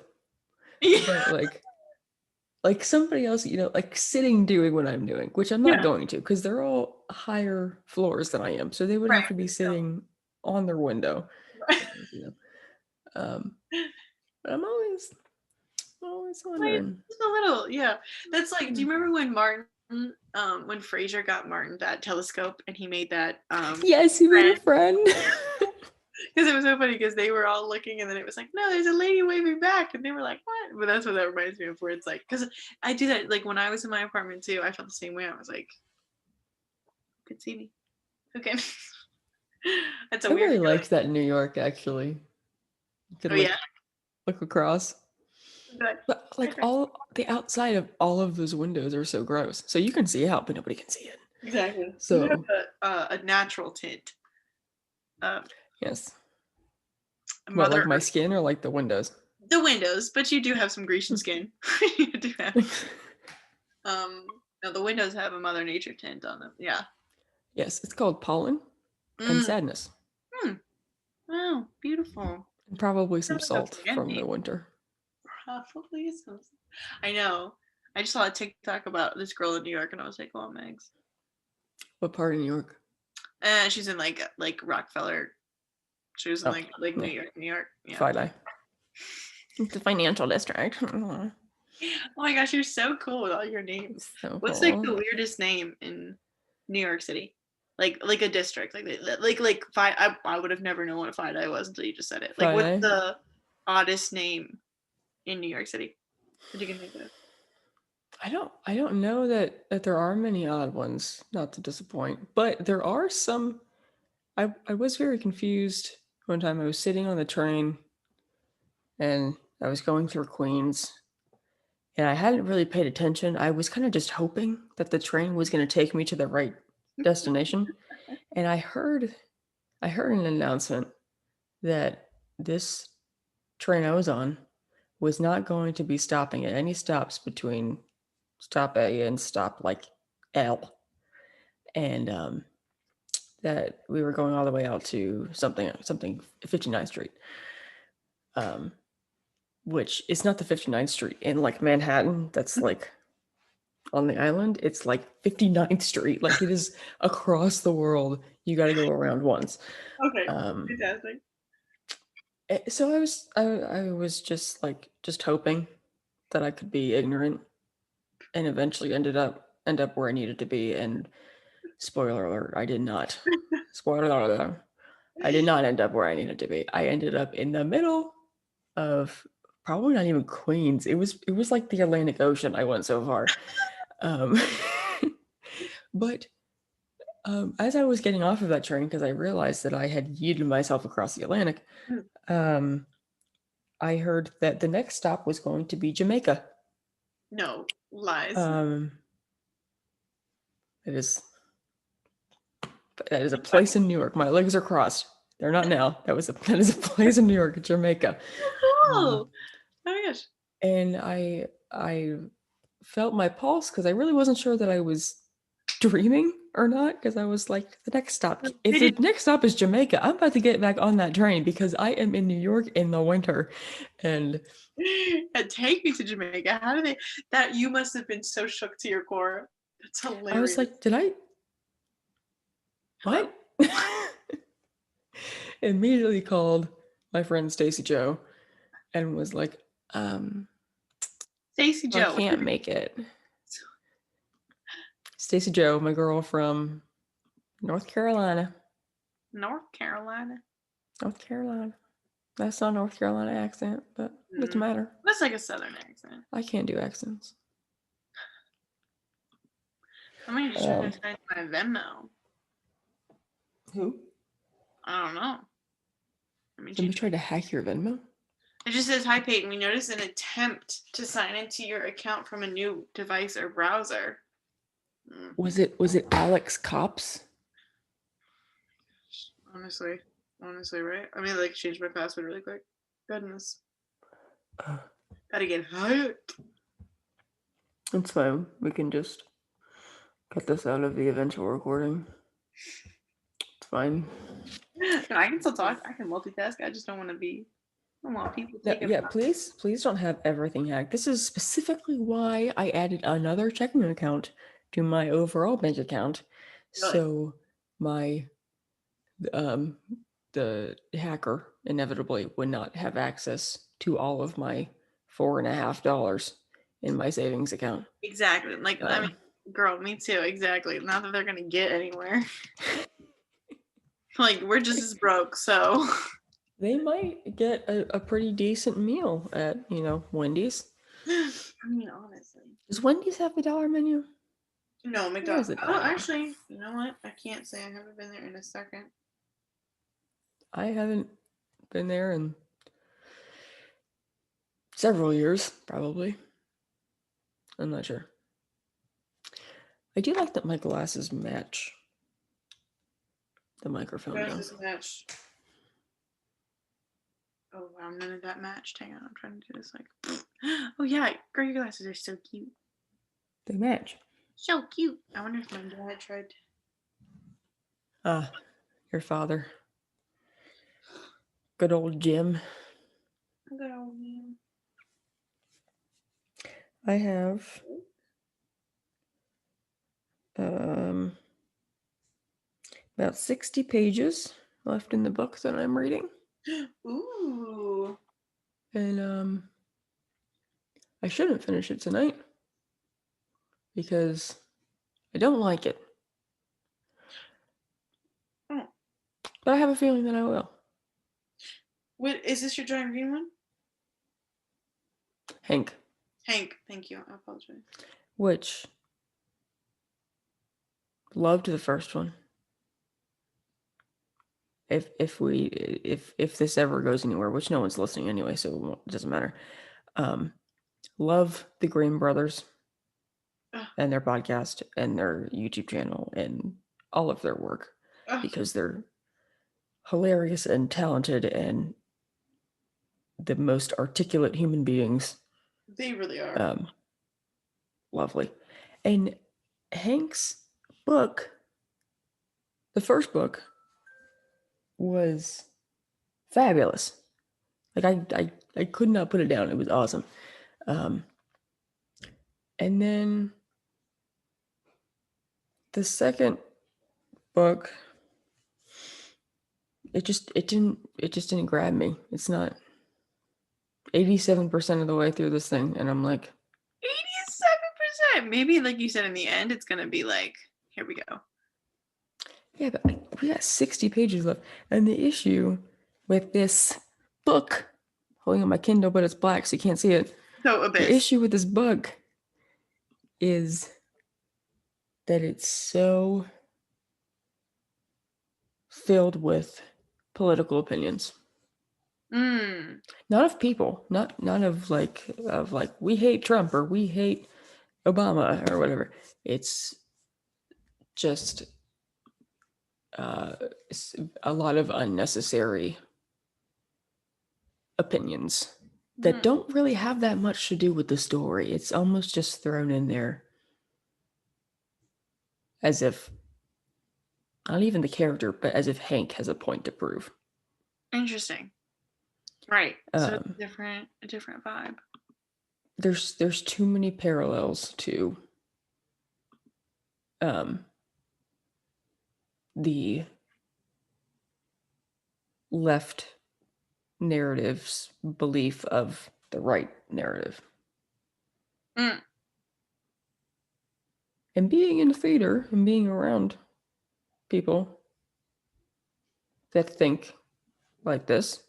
like somebody else, like sitting doing what I'm doing, which I'm not going to because they're all higher floors than I am. So they would have to be sitting on their window. But I'm always wondering. Just a little, yeah. That's like, do you remember when Martin, when Fraser got Martin that telescope and he made that? Yes, he made a friend. Because it was so funny because they were all looking and then it was like, no, there's a lady waving back. And they were like, what? But that's what that reminds me of, where it's like, because I do that, like when I was in my apartment too, I felt the same way. I was like, who could see me? Okay. That's a I weird really feeling. liked that in New York, actually. You could look across. But like all the outside of all of those windows are so gross. So you can see out, but nobody can see it. Exactly. So you have a natural tint. Yes. What, like my skin or like the windows? The windows, but you do have some Grecian skin. You do have. No, the windows have a Mother Nature tint on them. Yeah. Yes, it's called pollen and sadness. Wow, beautiful. And probably some salt from the winter. Probably some. I know. I just saw a TikTok about this girl in New York, and I was like, "Oh, Megs." What part of New York? She's in like Rockefeller. She was in New York, New York. Yeah. Friday. It's the financial district. Oh my gosh, you're so cool with all your names. So What's cool. like the weirdest name in New York City? Like a district, like I would have never known what Friday was until you just said it. Like, what's the oddest name in New York City that you can think of? I don't know that there are many odd ones, not to disappoint, but there are some. I was very confused one time. I was sitting on the train and I was going through Queens and I hadn't really paid attention. I was kind of just hoping that the train was going to take me to the right destination. And I heard an announcement that this train I was on was not going to be stopping at any stops between stop A and stop like L. And that we were going all the way out to something 59th Street. Which is not the 59th Street in like Manhattan. That's like on the island. It's like 59th Street. Like it is across the world. You got to go around once. Okay. Fantastic. So I was just hoping that I could be ignorant, and eventually end up where I needed to be. And spoiler alert, I did not. Spoiler alert, I did not end up where I needed to be. I ended up in the middle of probably not even Queens. It was like the Atlantic Ocean. I went so far. But as I was getting off of that train, because I realized that I had yeeted myself across the Atlantic, I heard that the next stop was going to be Jamaica. No, lies. That is a place in New York. My legs are crossed. They're not now. That is a place in New York, Jamaica. Oh my gosh. And I felt my pulse because I really wasn't sure that I was dreaming or not, because I was like, the next stop, if the next stop is Jamaica, I'm about to get back on that train because I am in New York in the winter. And take me to Jamaica. How did they that you must have been so shook to your core. That's hilarious. I was like, did I what? Immediately called my friend Stacy Joe and was like, Stacy Joe, I can't make it. Stacy Joe, my girl from North Carolina. North Carolina. That's not a North Carolina accent, but it doesn't matter. That's like a Southern accent. I can't do accents. Somebody just tried to find my Venmo. Who? I don't know. Somebody tried to hack your Venmo? It just says, "Hi Peyton, we noticed an attempt to sign into your account from a new device or browser." Was it Alex Cops? Honestly, right? I mean, like, change my password really quick. Goodness. Gotta get hacked. It's fine. We can just cut this out of the eventual recording. It's fine. No, I can still talk. I can multitask. I just don't want to be. I don't want people taking. Yeah, please don't have everything hacked. This is specifically why I added another checking account to my overall bank account, Really? so the hacker inevitably would not have access to all of my $4.50 in my savings account. Exactly. Like, I mean, girl, me too. Exactly. Not that they're gonna get anywhere. Like, we're just as broke, so they might get a pretty decent meal at, Wendy's. I mean, honestly. Does Wendy's have the dollar menu? No, McDonald's. Oh, actually, you know what? I can't say I haven't been there in a second. I haven't been there in several years, probably. I'm not sure. I do like that my glasses match the microphone. Glasses match. Oh wow, none of that matched. Hang on, I'm trying to do this like. Oh yeah, girl, your glasses are so cute. They match. So cute. I wonder if my dad tried. Your father. Good old Jim. Good old Jim. I have about 60 pages left in the book that I'm reading. Ooh. And I shouldn't finish it tonight because I don't like it. Oh. But I have a feeling that I will. What is this, your giant green one? Hank, thank you. I apologize. Which loved the first one. If this ever goes anywhere, which no one's listening anyway, so it doesn't matter. Love the Green Brothers and their podcast and their YouTube channel and all of their work because they're hilarious and talented and the most articulate human beings. They really are. Lovely. And Hank's book, the first book, was fabulous. Like I could not put it down. It was awesome. And then the second book, it just didn't grab me. It's not 87% of the way through this thing, and I'm like 87%. Maybe like you said in the end, it's gonna be like, here we go. Yeah, but we got 60 pages left. And the issue with this book, holding on my Kindle, but it's black, so you can't see it. So Abyss. The issue with this book is that it's so filled with political opinions. Not of people, not of like we hate Trump or we hate Obama or whatever. It's just a lot of unnecessary opinions that don't really have that much to do with the story. It's almost just thrown in there as if not even the character, but as if Hank has a point to prove. Interesting. Right. So a different vibe. There's too many parallels to the left narrative's belief of the right narrative. And being in the theater and being around people that think like this,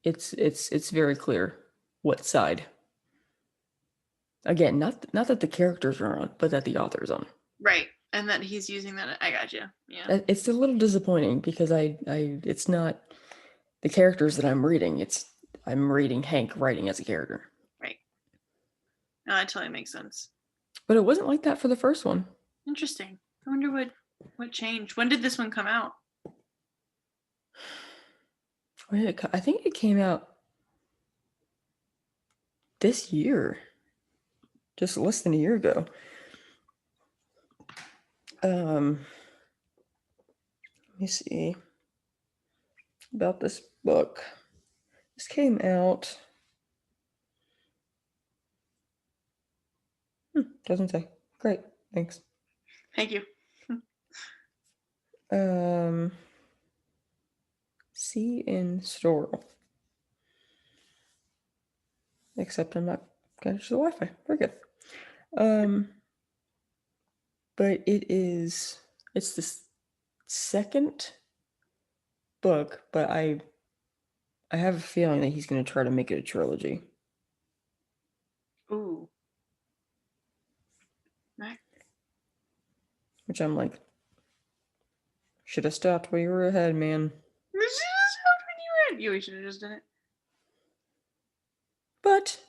It's very clear what side. Again, not that the characters are on, but that the author's on. Right. And that he's using that. I got you. Yeah. It's a little disappointing because it's not the characters that I'm reading. I'm reading Hank writing as a character. Right. No, that totally makes sense. But it wasn't like that for the first one. Interesting. I wonder what changed. When did this one come out? I think it came out this year. Just less than a year ago. Let me see about this book. This came out. Doesn't say. Great, thanks. Thank you. See in store. Except I'm not connected to the Wi-Fi. Very good. But it's the second book, but I have a feeling that he's going to try to make it a trilogy. Ooh. Which I'm like, should have stopped when you were ahead, man. You should have stopped when you were ahead. You should have just done it. But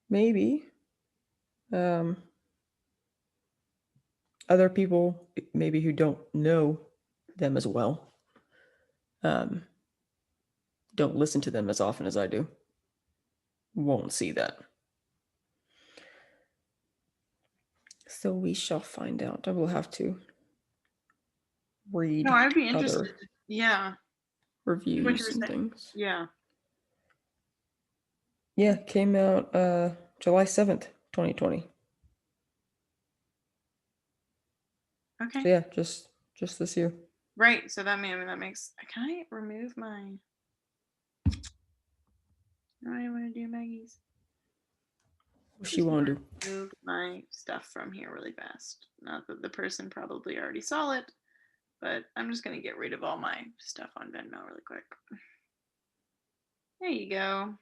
maybe other people, maybe who don't know them as well, don't listen to them as often as I do, won't see that. So we shall find out. I will have to read. No, I'd be interested. Yeah. Reviews and things. Yeah. Yeah, came out July 7th, 2020. Okay. So yeah, just this year. Right. So that makes. Can I remove my? No, I want to do Maggie's. What's she want to do? Move my stuff from here really fast. Not that the person probably already saw it, but I'm just gonna get rid of all my stuff on Venmo really quick. There you go.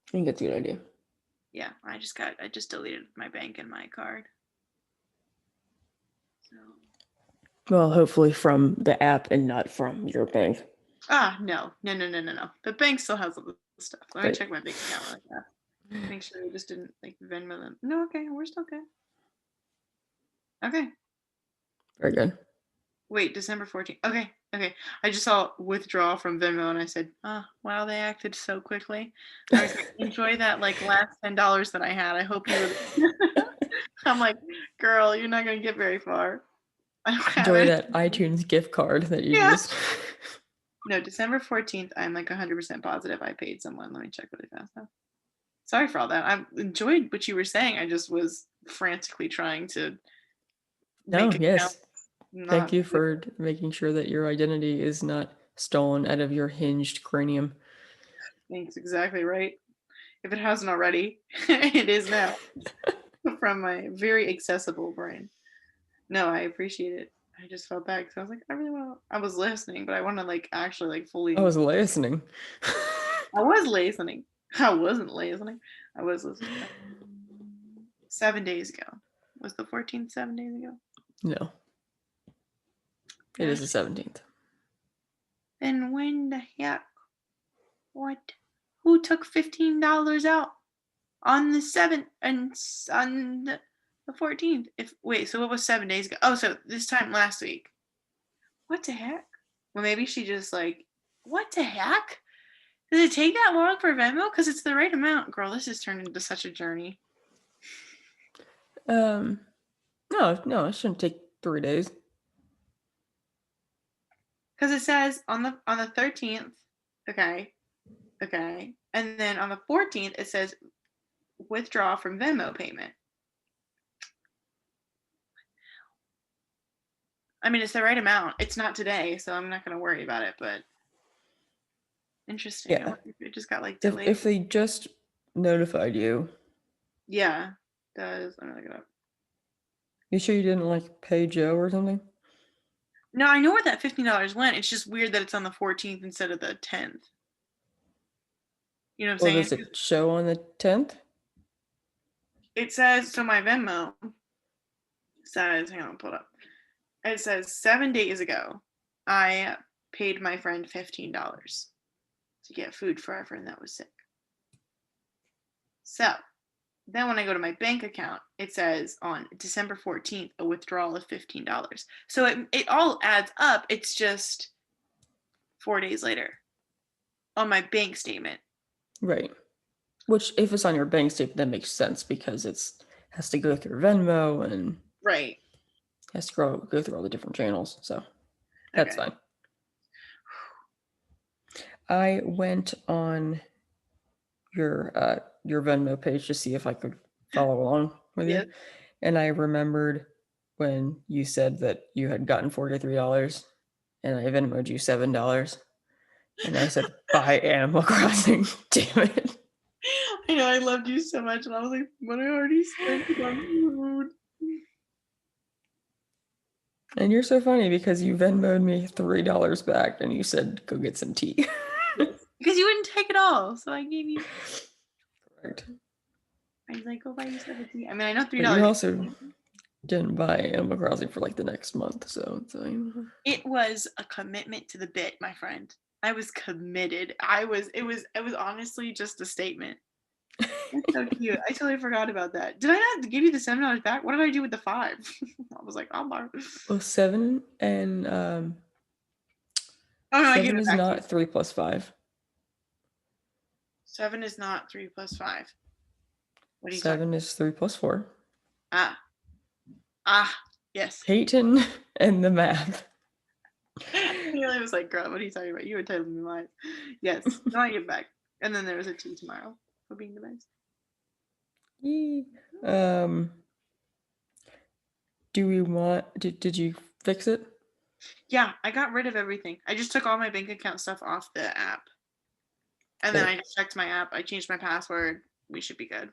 I think that's a good idea. Yeah, I just deleted my bank and my card. So. Well, hopefully from the app and not from your bank. No. The bank still has all the stuff. Let me check my bank account like that. Make sure we just didn't like Venmo them. No, okay, we're still good. Okay. Very good. Wait, December 14th. Okay. I just saw withdraw from Venmo and I said, wow, they acted so quickly. I was like, enjoy that like last $10 that I had. I hope you would. I'm like, girl, you're not gonna get very far. Enjoy that iTunes gift card that you used. No, December 14th, I'm like 100% positive I paid someone. Let me check really fast though. Sorry for all that. I enjoyed what you were saying. I just was frantically trying to. Yes. Thank you for making sure that your identity is not stolen out of your hinged cranium. Thanks, exactly right. If it hasn't already, it is now. From my very accessible brain. No, I appreciate it. I just felt bad because I was like, I was listening, but I want to like actually like fully. I was listening. I was listening. I wasn't listening. I was listening. 7 days ago. Was the 14th 7 days ago? No. It is the 17th. Then when the heck? What? Who took $15 out on the 7th and on the 14th? So it was 7 days ago. Oh, so this time last week. What the heck? Well, maybe she just like, what the heck? Does it take that long for Venmo? Because it's the right amount. Girl, this has turned into such a journey. No, it shouldn't take 3 days. Because it says on the 13th, okay, and then on the 14th it says withdraw from Venmo payment. I mean, it's the right amount. It's not today, so I'm not going to worry about it. But interesting. Yeah, it just got like delayed. If they just notified you. Yeah, does. Let me look it up. You sure you didn't like pay Joe or something? No, I know where that $15 went. It's just weird that it's on the 14th instead of the 10th. You know what I'm Well, saying? does it show on the 10th? It says, so my Venmo says, hang on, pull it up. It says 7 days ago, I paid my friend $15 to get food for our friend that was sick. So then when I go to my bank account, it says on December 14th, a withdrawal of $15. So it all adds up. It's just 4 days later on my bank statement. Right. Which, if it's on your bank statement, that makes sense because it's has to go through Venmo and Right. has to go through all the different channels. So that's fine. I went on your Venmo page to see if I could follow along with you, and I remembered when you said that you had gotten $43, and I Venmoed you $7, and I said, "Buy Animal Crossing." Damn it! I know, I loved you so much, and I was like, "But I already spent it on food." And you're so funny because you Venmoed me $3 back, and you said, "Go get some tea." Yes, because you wouldn't take it all, so I gave you. Correct. I was like, "Go buy yourself a tea." I mean, I know $3. But you also didn't buy Animal Crossing for like the next month, so It was a commitment to the bit, my friend. I was committed. It was honestly just a statement. It's so cute. I totally forgot about that. Did I not give you the $7 back? What did I do with the 5? I was like, I'll borrow. Well, 7 and Oh no, I gave 7 it is back to not you. 3 plus 5. 7 is not 3 plus 5. What are you 7 is 3 plus 4. Yes. Peyton and the math. I really was like, girl, what are you talking about? You were telling me lies. Yes. No, I give it back. And then there was a tea tomorrow for being the best. Yee. Do we want did you fix it? Yeah, I got rid of everything. I just took all my bank account stuff off the app. And then I just checked my app. I changed my password. We should be good.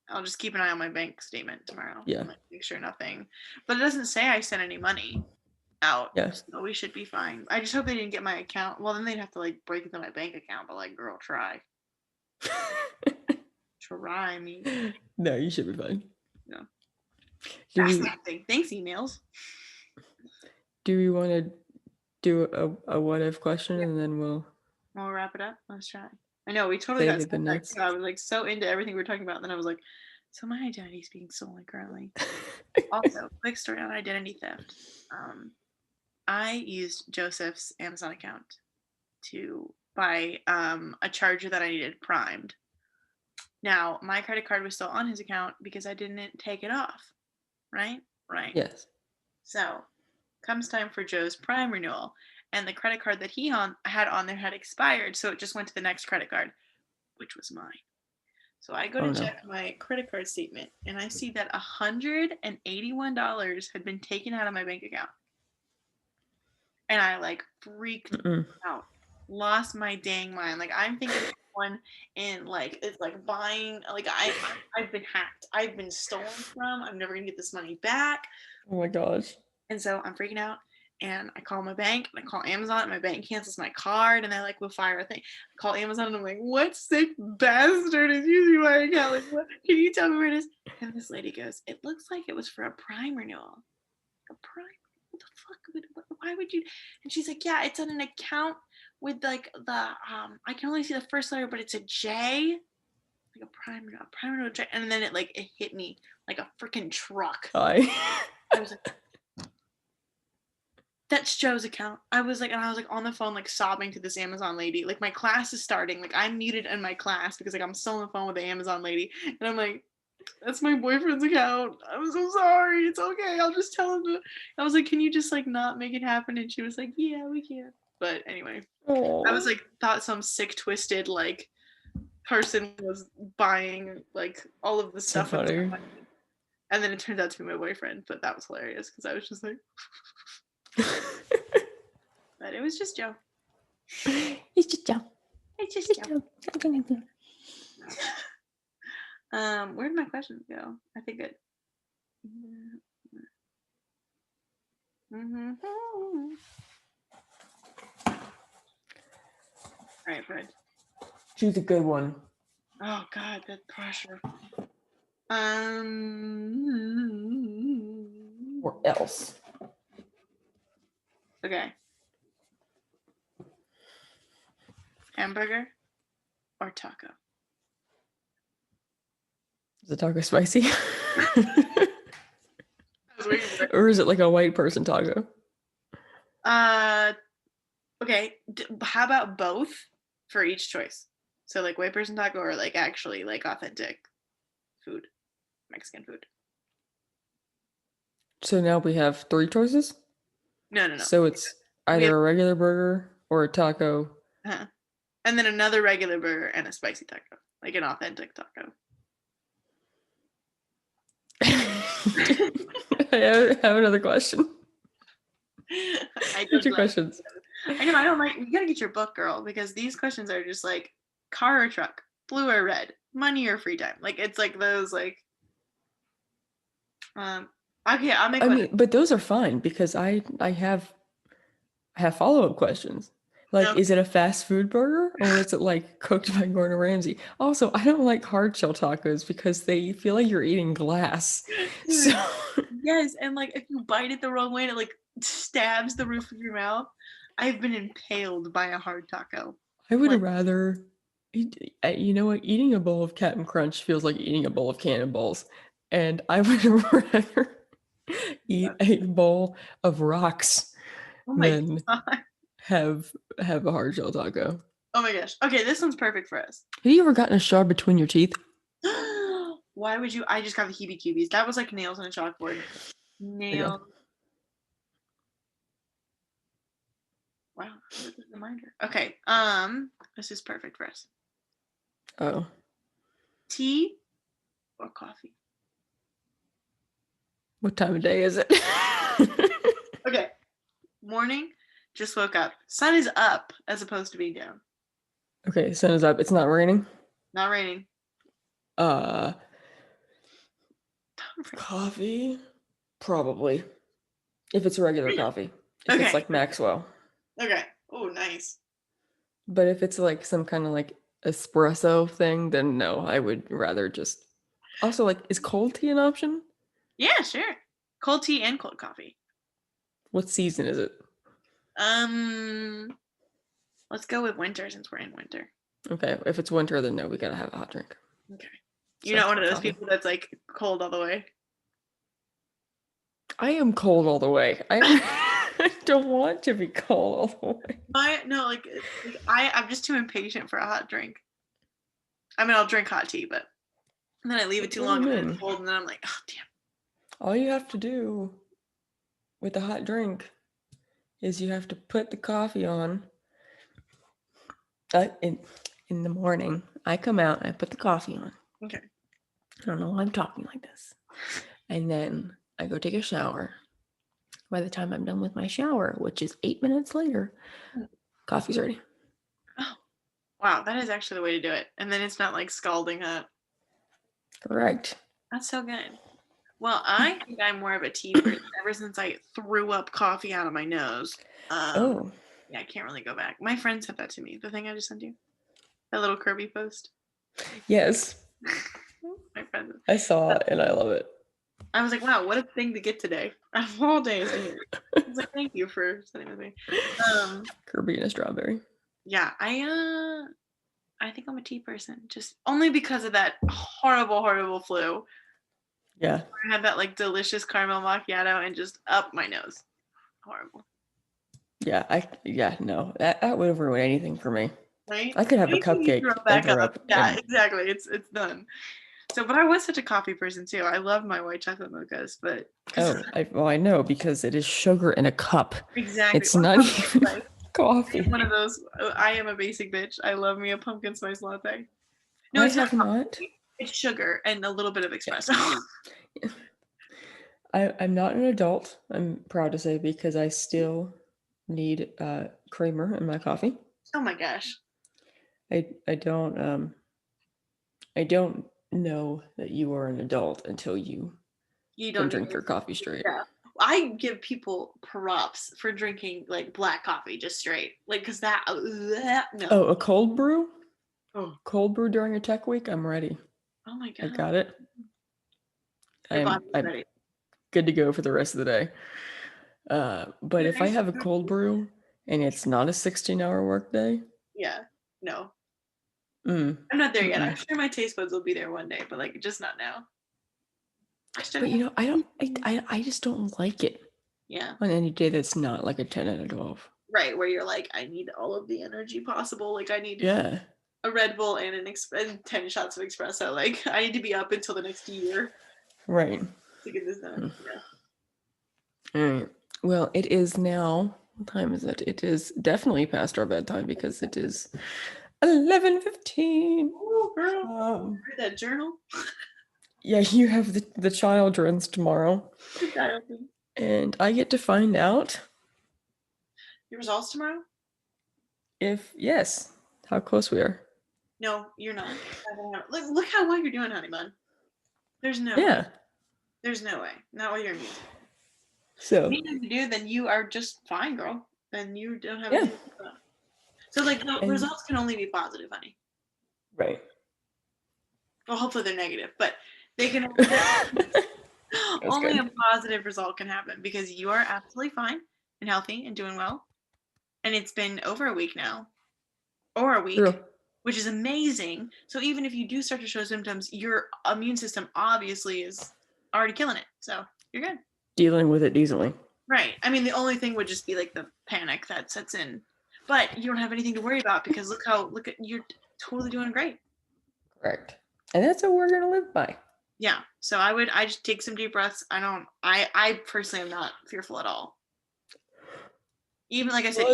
I'll just keep an eye on my bank statement tomorrow. Yeah. Make sure nothing. But it doesn't say I sent any money out. Yes. So we should be fine. I just hope they didn't get my account. Well, then they'd have to like break into my bank account. But like, girl, try. Try me. No, you should be fine. No. That's nothing. Thanks, emails. Do we want to do a what if question and then we'll wrap it up? Let's try. I know we totally got sidetracked. I was like so into everything we were talking about, and then I was like, so my identity is being stolen currently. Also, quick story on identity theft. I used Joseph's Amazon account to buy a charger that I needed primed. Now, my credit card was still on his account because I didn't take it off. Right? Yes. So, comes time for Joe's Prime renewal, and the credit card that he had on there had expired, so it just went to the next credit card, which was mine. So I go to check my credit card statement, and I see that $181 had been taken out of my bank account. And I like freaked out, lost my dang mind. Like I'm thinking someone in like it's like buying. Like I've been hacked. I've been stolen from. I'm never gonna get this money back. Oh my gosh. And so I'm freaking out. And I call my bank, and I call Amazon, and my bank cancels my card, and they like will fire a thing. I call Amazon, and I'm like, "What sick bastard is using my account? Like, what? Can you tell me where it is?" And this lady goes, "It looks like it was for a Prime renewal." A Prime? What the fuck? Why would you? And she's like, "Yeah, it's on an account with like the I can only see the first letter, but it's a J, like a Prime renewal J." And then it hit me like a freaking truck. I was like, that's Joe's account. I was like on the phone, like sobbing to this Amazon lady. Like my class is starting. Like I'm muted in my class because like I'm still on the phone with the Amazon lady. And I'm like, that's my boyfriend's account. I'm so sorry. It's okay. I'll just tell him to. I was like, can you just like not make it happen? And she was like, yeah, we can. But anyway, I was like, thought some sick, twisted like person was buying like all of the stuff. So funny. And then it turned out to be my boyfriend. But that was hilarious because I was just like. But it was just Joe. It's just Joe. It's just Joe. Where did my questions go? I think it. Mm-hmm. All right, Fred. Choose a good one. Oh God, that pressure. Or else. Okay. Hamburger or taco? Is the taco spicy? waiting for it. Or is it like a white person taco? Okay. How about both for each choice? So like white person taco or like actually like authentic food, Mexican food. So now we have 3 choices? No. So it's either a regular burger or a taco. And then another regular burger and a spicy taco, like an authentic taco. I have another question. What's your questions? I know, I don't like, you gotta get your book, girl, because these questions are just like car or truck, blue or red, money or free time. Like it's like those like okay, I'll make I mean, but those are fine because I have follow-up questions. Like, is it a fast food burger or is it like cooked by Gordon Ramsay? Also, I don't like hard shell tacos because they feel like you're eating glass. So yes, and like if you bite it the wrong way, it like stabs the roof of your mouth. I've been impaled by a hard taco. I would rather, you know what? Eating a bowl of Captain Crunch feels like eating a bowl of cannonballs, and I would rather eat a bowl of rocks than have a hard shell taco. Oh my gosh. Okay, this one's perfect for us. Have you ever gotten a shard between your teeth? Why would you? I just got the heebie-jeebies. That was like nails on a chalkboard. Nails. Wow, what a reminder. Okay, this is perfect for us. Oh. Tea or coffee? What time of day is it? Okay, morning, just woke up. Sun is up as opposed to being down. Okay, sun is up. It's not raining? Not raining. Coffee? Probably. If it's a regular coffee. If it's like Maxwell. Okay. Oh, nice. But if it's like some kind of like espresso thing, then no, I would rather just. Also, like, is cold tea an option? Yeah, sure. Cold tea and cold coffee. What season is it? Let's go with winter since we're in winter. Okay, if it's winter, then no, we gotta have a hot drink. Okay. You're not one of those people that's like cold all the way. I am cold all the way. I don't want to be cold all the way. I'm just too impatient for a hot drink. I mean, I'll drink hot tea, but then I leave it too long and then it's cold, and then I'm like, oh damn. All you have to do with a hot drink is you have to put the coffee on. In the morning, I come out and I put the coffee on. Okay. I don't know why I'm talking like this. And then I go take a shower. By the time I'm done with my shower, which is 8 minutes later, coffee's ready. Oh, wow. That is actually the way to do it. And then it's not like scalding hot. Correct. That's so good. Well, I think I'm more of a tea person ever since I threw up coffee out of my nose. Yeah, I can't really go back. My friend sent that to me. The thing I just sent you. That little Kirby post. Yes. My friend. I saw it and I love it. I was like, wow, what a thing to get today. Of all days. I was like, thank you for sending it to me. Kirby and a strawberry. Yeah, I think I'm a tea person. Just only because of that horrible flu. Yeah. I had that like delicious caramel macchiato and just up my nose. Horrible. Yeah, no. That would have ruined anything for me. Right? I could have a cupcake and throw up. Yeah, exactly. It's done. So, but I was such a coffee person too. I love my white chocolate mochas, but I know because it is sugar in a cup. Exactly. It's not even coffee. One of those. I am a basic bitch. I love me a pumpkin spice latte. No, it's not. It's sugar and a little bit of espresso. I'm not an adult. I'm proud to say because I still need creamer in my coffee. Oh my gosh. I don't know that you are an adult until you can drink your coffee straight. Yeah. I give people props for drinking like black coffee just straight, like because that no. Oh, a cold brew? Oh. Cold brew during a tech week? I'm ready. Oh my god. I got it. I'm ready. good to go for the rest of the day. But if I have a cold brew and it's not a 16-hour workday, yeah, no. I'm not there yet. I'm sure my taste buds will be there one day, but like just not now. But I just don't like it. Yeah. On any day that's not like a 10 out of 12. Right, where you're like, I need all of the energy possible. Like I need a Red Bull and and 10 shots of espresso. Like I need to be up until the next year. Right. To get this done. Yeah. All right. Well, it is now. What time is it? It is definitely past our bedtime because it is 11:15. Oh, girl. Read that journal. Yeah, you have the child runs tomorrow. And I get to find out your results tomorrow? Yes, how close we are. No, you're not. Look how well you're doing, honey bun. There's no way. There's no way. Not what you're mean. So if you do, then you are just fine, girl. Then you don't have anything to do. So like the results can only be positive, honey. Right. Well, hopefully they're negative, but they can only a positive result can happen because you are absolutely fine and healthy and doing well. And it's been over a week now. Or a week. True. Which is amazing. So even if you do start to show symptoms, your immune system obviously is already killing it. So you're good. Dealing with it easily. Right. I mean, the only thing would just be like the panic that sets in. But you don't have anything to worry about because look at you're totally doing great. Correct. And that's what we're gonna live by. Yeah. So I just take some deep breaths. I personally am not fearful at all. Even like I said,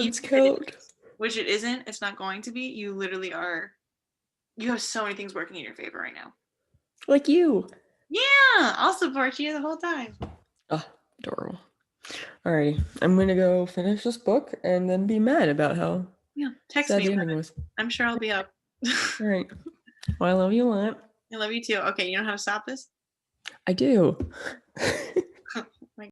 which it isn't, it's not going to be. You literally are. You have so many things working in your favor right now. Like you. Yeah, I'll support you the whole time. Oh, adorable. Alrighty, I'm gonna go finish this book and then be mad about how text me. I'm sure I'll be up. All right. Well, I love you a lot. I love you too. Okay, you know how to stop this? I do.